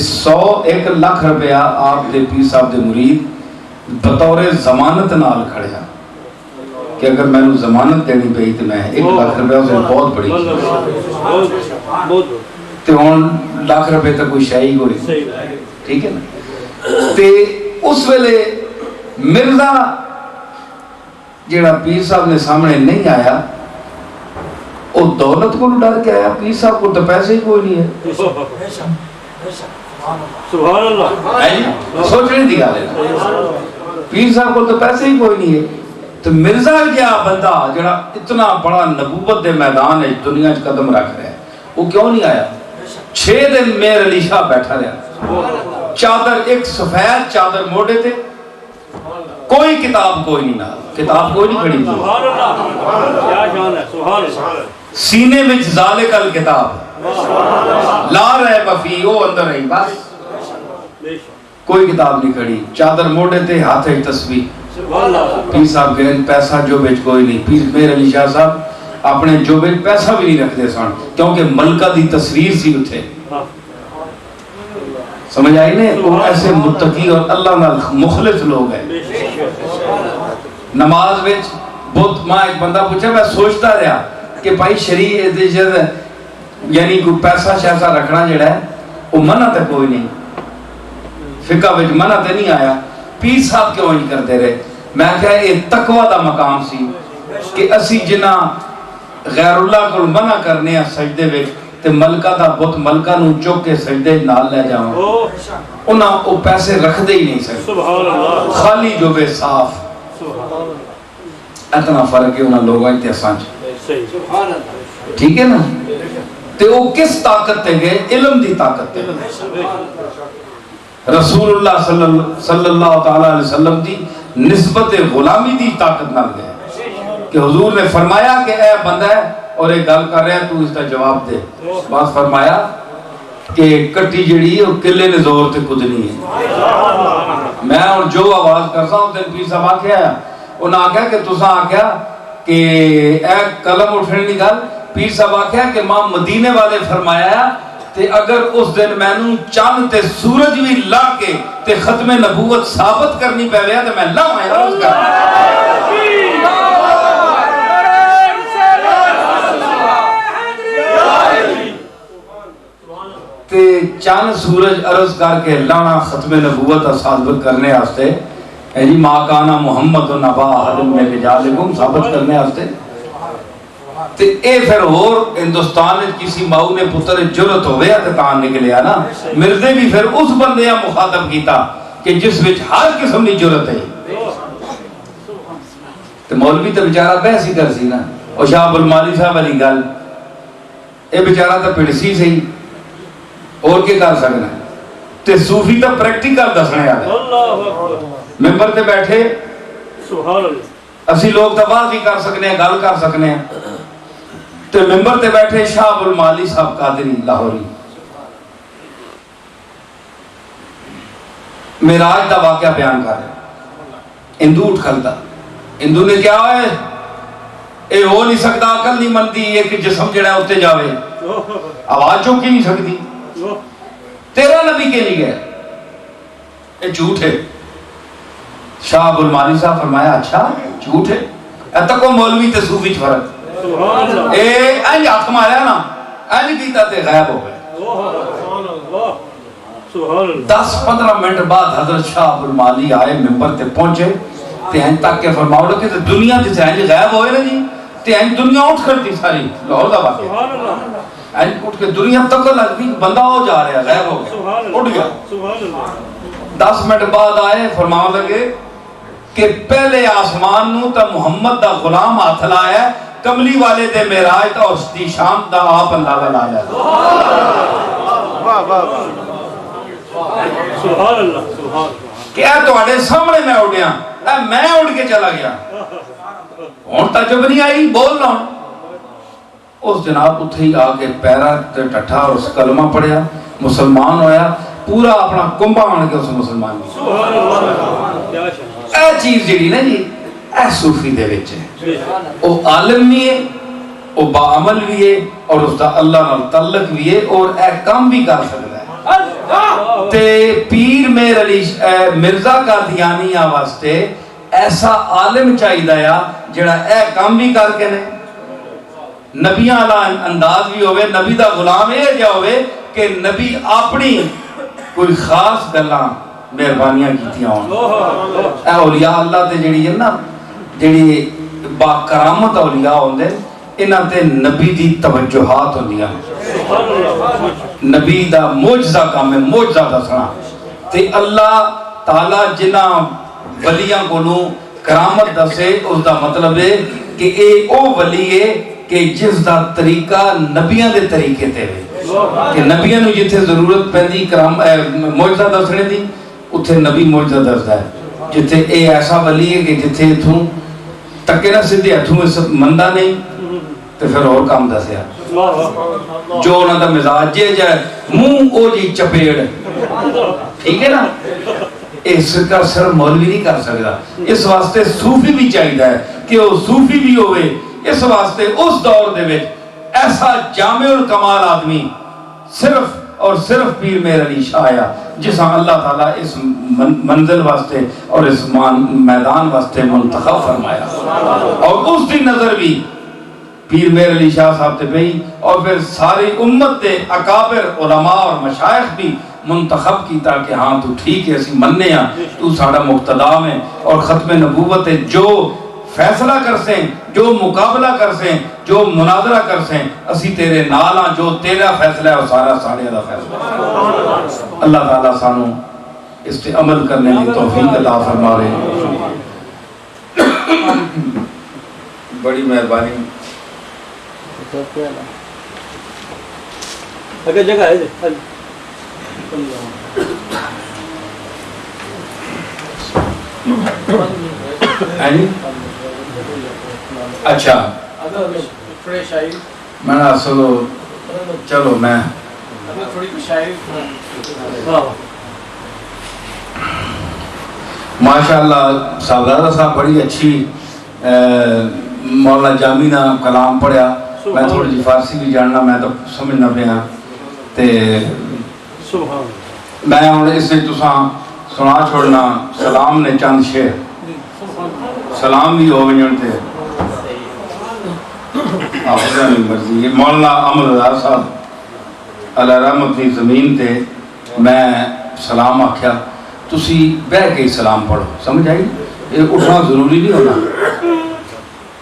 1 لاکھ روپیہ آپ دے پیر صاحب دے مرید بطور ضمانت نال کھڑیا کہ اگر میں نے ضمانت دینی پئی تو میں 1 لاکھ روپیہ اسے بہت بڑی تے ہون لاکھ روپے تک کوئی شاہی کوئی. ٹھیک ہے نا؟ تے اس ویلے مرزا جیڑا پیر صاحب نے سامنے نہیں آیا, وہ دولت کو ڈر کے آیا. پیر صاحب کو تو پیسے ہی کوئی نہیں ہے. سبحان اللہ. سوچنے دی گل ہے, پیر صاحب کو تو پیسے ہی کوئی نہیں ہے. تو مرزا کیا بندہ جڑا اتنا بڑا نبوت دے میدان ہے دنیا چ قدم رکھ رہا ہے, وہ کیوں نہیں آیا؟ 6 دن میر علی شاہ بیٹھا رہا, چادر ایک سفید چادر موڑے تھے, کوئی کتاب کوئی نہیں, کتاب کوئی نہیں کھڑی. سبحان اللہ. کیا شان ہے. سبحان اللہ. سینے وچ ذالک الکتاب لا ریب فیہ, وہ اندر رہی بس, کوئی کتاب نہیں کھڑی. چادر موڑے تھے, ہاتھ وچ تسبیح. پیر صاحب گئے, پیسہ جو وچ کوئی نہیں. پیر میر علی شاہ صاحب اپنے جو وچ پیسہ بھی نہیں رکھتے سن, کیونکہ ملکہ دی تصویر سی اتھے. سمجھ آئی نے؟ وہ ایسے متقی اور اللہ نال مخلص لوگ ہیں. نماز وچ بہت ماں ایک بندہ پوچھا, میں سوچتا رہا کہ بھائی شریعت یعنی کوئی پیسہ شیسہ رکھنا جڑا ہے وہ منع تے کوئی نہیں, فقہ وچ منع تے نہیں آیا, پیر صاحب کیوں ہی کرتے رہے؟ میں کہا یہ تقوی دا مقام سی کہ اسی جنہ غیر اللہ کو منع کرنے ہیں سجدے وچ تے ملکہ دا بت ملکہ نو چک کے سجدے نال لے جاؤں انہاں او پیسے رکھ دے ہی نہیں سکتے، سبحان اللہ، خالی جو بے صاف. اتنا فرق ہے انہاں لوگاں تے اساں چ، ٹھیک ہے نا؟ تے او کس طاقت تے گئے؟ علم دی طاقت تے. رسول اللہ صلی اللہ تعالی علیہ وسلم دی نسبت غلامی دی طاقت نال گئے کہ حضور نے فرمایا کہ اے بندہ ہے اور ایک گل کر رہا ہے تو اس کا جواب دے. بات فرمایا کہ کٹی جڑی ہے وہ قلعے نے زور تے کدنی ہے. میں اور جو آواز کرتا ہوں تین پیر صاحب آکھیا ہے انہاں آکھیا کہ تساں آکھیا کہ اے قلم اٹھنے دی گل. پیر صاحب آکھیا کہ ماں مدینے والے فرمایا تے اگر اس دن میں نوں چاند تے سورج بھی لا کے تے ختم نبوت ثابت کرنی پہ گیا تے میں لاؤں ہے عرض کر تے چاند سورج عرض کر کے لانا ختم نبوت ثابت کرنے واسطے جی ما کانا محمد نبا احد من رجالکم ثابت کرنے واسطے. تے اے پھر اور ہندوستان میں کسی ماؤ نے پتر جرت ہوئے تے تان نکلیا نا. مرزے بھی پھر اس بندے مخاطب کیتا کہ جس وچ ہر قسم دی جرت ہے. تے مولوی تے بیچارہ بحث ہی کر سی نا او شاہ ابو المالی صاحب والی گل اے بیچارہ تے پڑسی سی اور کیا کر سکنا. تے صوفی تے پریکٹیکل دسنے آ ممبر تے بیٹھے سبحان اللہ، اسی لوگ تے بات ہی کر سکنے ہیں گل کر سکنے ہیں. تے ممبر تے بیٹھے شاہ ابو المالی صاحب قادری لاہوری معراج دا واقعہ بیان کر رہے. ہندو اٹھ کھلتا، ہندو نے کیا ہے اے ہو نہیں سکتا، عقل نہیں منتی ایک جسم جڑا ہے اتے جاوے، آواز چوکی نہیں سکتی، تیرا نبی کے لیے اے جھوٹ ہے. شاہ ابو المالی صاحب فرمایا اچھا جھوٹ ہے؟ ایتا کو مولوی تے صوفی فرق اے اینج ہاتھ ماریا نا اینج کیتا تے غائب ہو گئے. 10-15 منٹ بعد حضرت شاہ ابو المالی آئے ممبر تے پہنچے تے اینج تک کے فرماؤ لو کہ دنیا جسے اینج غائب ہوئے نا جی تے اینج دنیا اٹھ کرتی ساری لاہور دا واقعہ اینج اٹھ کے دنیا تک لگتی بندہ ہو جا رہا ہے غائب ہو گیا اٹھ گیا. 10 منٹ بعد آئے فرماؤ لگے کہ پہلے آسمان نو تا محمد دا غلام ہاتھ لایا ہے کملی والے دے معراج تا اس دی شام دا آپ اندازہ لایا. سبحان اللہ، سبحان کہ اے تواڈے سامنے میں اڑیا اے میں اڑ کے چلا گیا ہن تجب نہیں آئی بول رہا ہوں. اس جناب اتھے ہی آ کے پیرا تے ٹٹھا اور اس کلمہ پڑھیا مسلمان ہویا پورا اپنا کنبہ آن کے اس مسلمان کی. سبحان اللہ، اے چیز جڑی نا جی اے صوفی دے وچ ہے. او عالم بھی ہے او باعمل بھی ہے اور اس دا اللہ نال تعلق بھی ہے اور اے کام بھی کر سکتا ہے. تے پیر میر علی مرزا قادیانی واسطے ایسا عالم چاہیے دایا جڑا اے کام بھی کر کے نے نبیاں والا انداز بھی ہوئے نبی دا غلام اے جا ہوئے کہ نبی اپنی کوئی خاص گلاں مہربانیاں کیتیاں ہوں. اے اولیاء اللہ تے جڑی ہے نا جڑی با کرامت اولیاء ہوندے انہاں تے نبی دی توجہات ہوندیاں نبی دا معجزہ کام ہے معجزہ دسنا. تے اللہ تعالی جنہاں ولیاں کولوں کرامت دسے اس دا مطلب ہے کہ اے او ولی ہے کہ جس دا طریقہ نبیاں دے طریقے تے ہے کہ نبیاں نو جتھے ضرورت پیندی معجزہ دسنے دی اتھے نبی معجزہ دسدا ہے. جتھے اے ایسا ولی ہے کہ جتھے اتھوں تکے نہ سدھے ہتھوں مندہ نہیں تے پھر اور کام دسیا جو انہاں دا مزاج جائے منہ او جی چپیڑ ٹھیک ہے نا. اس کا سر مولوی نہیں کر سکتا. اس واسطے صوفی بھی چاہیے ہے کہ وہ صوفی بھی ہوئے. اس واسطے اس دور دے وچ ایسا جامع الکمال آدمی صرف اور صرف پیر میر علی شاہ آیا جس اللہ تعالیٰ اس منزل واسطے اور اس میدان واسطے منتخب فرمایا. اور اس دی نظر بھی پیر میر علی شاہ صاحب تے پئی اور پھر ساری امت دے اکابر علماء اور مشائخ بھی منتخب کیتا کہ ہاں تو ٹھیک ہے اسی مننے ہاں تو ساڑا مقتدا میں اور ختم نبوت ہے جو فیصلہ کر سیں جو مقابلہ کر سیں جو مناظرہ کر سیں اسی تیرے نالاں جو تیرا فیصلہ ہے وہ سارا ساڑے دا فیصلہ ہے اللہ تعالیٰ سانو اس پہ عمل کرنے کی توفیق عطا فرما رہے بڑی مہربانی اگر جگہ ہے اچھا میں نے اصلو چلو میں ماشاءاللہ صاحبزادہ صاحب بڑی اچھی مولانا جامی نا کلام پڑھیا میں تھوڑی جی فارسی بھی جاننا میں تو سمجھنا پیا تے میں ہوں اس نے تساں سنا چھوڑنا سلام نے چند شعر سلام بھی ہو گئے تھے حافظہ میں مرضی یہ مولانا احمد رضا صاحب علیہ رحمت کی زمین تے میں سلام آکھیا تسی بہ کے سلام پڑھو سمجھ آئی یہ اٹھنا ضروری نہیں ہونا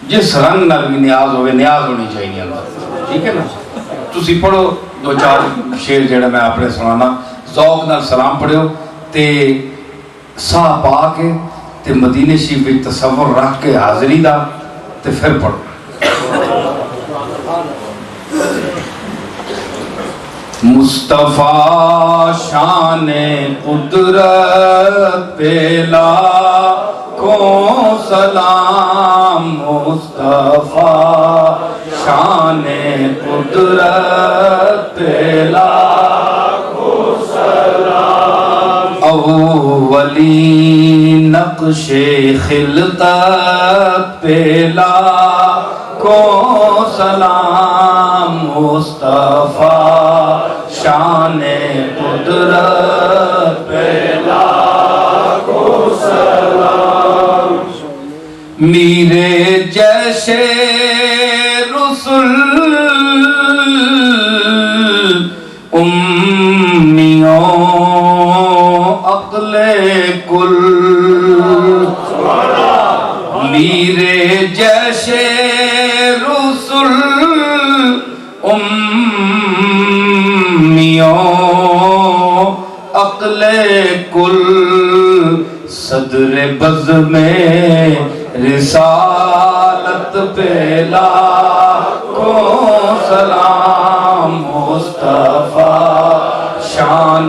جس رنگ نال بھی نیاز ہوئے نیاز ہونی چاہیے اندر ٹھیک ہے نا تسی پڑھو دو چار شعر جڑا میں اپنے سنانا ذوق نال سلام پڑھو تے ساہ پا کے تے مدینے شریف وچ تصور رکھ کے حاضری دا تے پھر پڑھو مصطفیٰ شان قدرت پہ لاکھوں سلام مصطفیٰ شان قدرت پہ لاکھوں سلام اولی نقش خلقت پہ لاکھوں سلام مصطفیٰ شان قدرت پہ لاکھوں سلام میرے جیسے رسول امیوں عقل کل میرے جیسے رسول امیوں عقل کل صدر بزم رسالت پہ لاکھوں سلام مصطفیٰ شان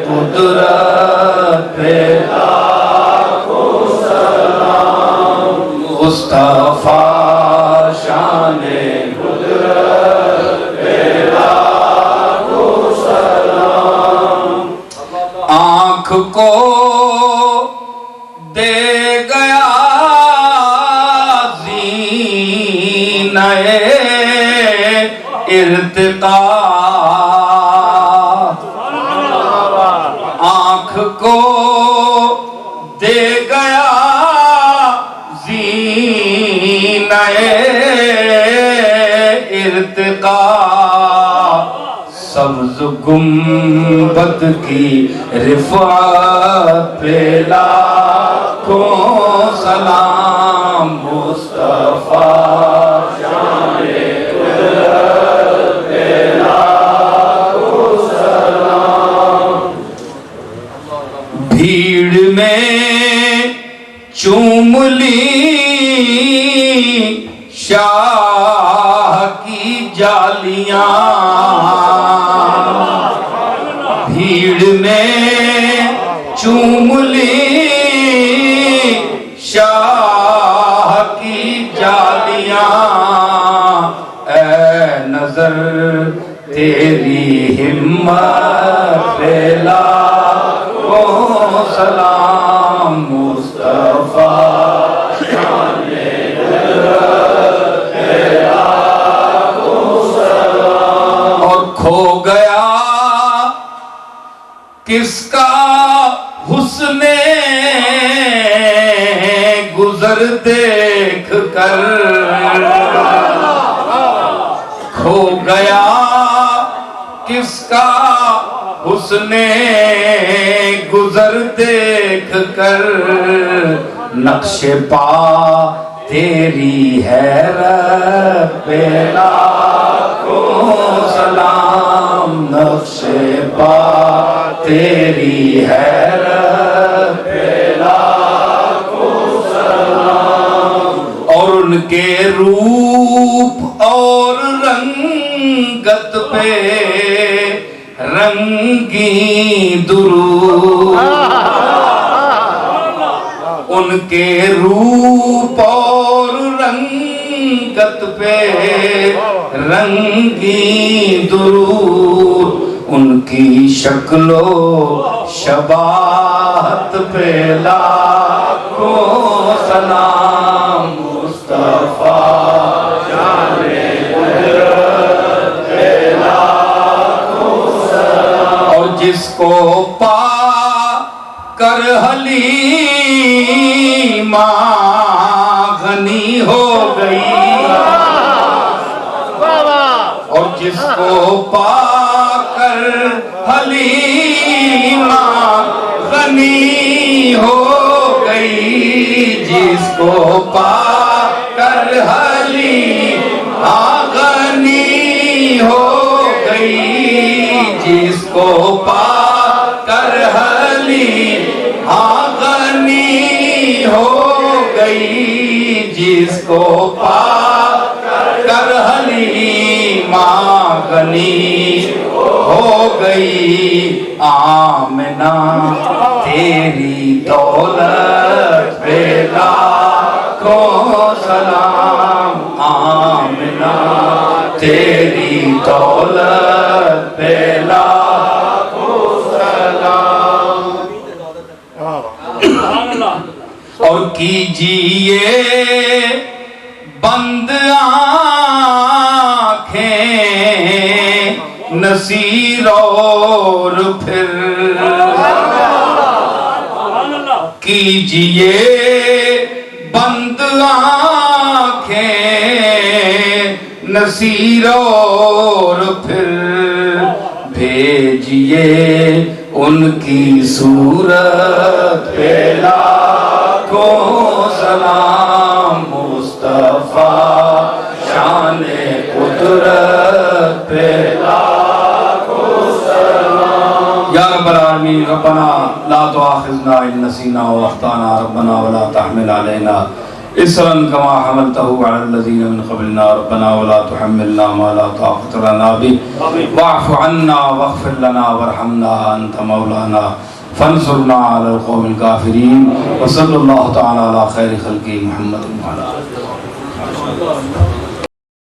قدرت پہ لاکھوں سلام مصطفیٰ شان قدرت پہ لاکھوں سلام آنکھ کو دے گیا زینہ ارتقا آنکھ کو دے گیا زینہ ارتقا سبز گنبد کی رفعت پہ لاکھوں سلام مصطفیٰ شان قدرت پہ لاکھوں سلام بھیڑ میں چوم لی شاہ کی جالیاں بھیڑ میں چوم لی شاہ کی جالیاں اے نظر تیری ہمت پہ لاکھوں سلام مصطفیٰ شان قدرت پہ لاکھوں سلام اور کھو گیا کس کا حسن گزر دیکھ کر کھو گیا کس کا حسن حسنے گزر دیکھ کر نقش پا تیری ہے رب لاکھوں سلام، نقش پا تیری ہے رب لاکھوں سلام، اور ان کے روپ اور رنگت پہ رنگی درود، ان کے روپ اور رنگت پہ رنگی درود، ان کی شکل و شباہت پہ لاکھوں سلام، مصطفیٰ جانے قدرت پہ لاکھوں سلام، اور جس کو پا کر حلیمہ غنی ہو گئی، اور جس کو پا کر حلیمہ غنی ہو گئی، جس کو پا کر حلیمہ غنی ہو گئی، جس کو پا کر حلیمہ غنی ہو گئی، جس کو پا کر حلیمہ غنی ہو گئی، آمنہ تیری دولت پہ لاکھوں سلام، آمنہ تیری دولت پہ لاکھوں سلام، سبحان اللہ، اور کیجئے بند آنکھیں نصیر اور پھر سبحان اللہ، کیجئے بند آنکھیں نصیر اور پھر بھیجئے ان کی صورت پہ لاکھوں سلام، مصطفیٰ شان قدرت پہ لاکھوں سلام، یا رب العالمین ربنا لا تؤاخذنا ان نسینا واخطانا ربنا ولا تحمل علينا إصرا كما حملته على الذين من قبلنا ربنا ولا تحملنا ما لا طاقة لنا به واعف عنا واغفر لنا وارحمنا أنت مولانا فانصرنا على القوم الكافرين وصلى الله تعالى على خير خلقه محمد وعلى آله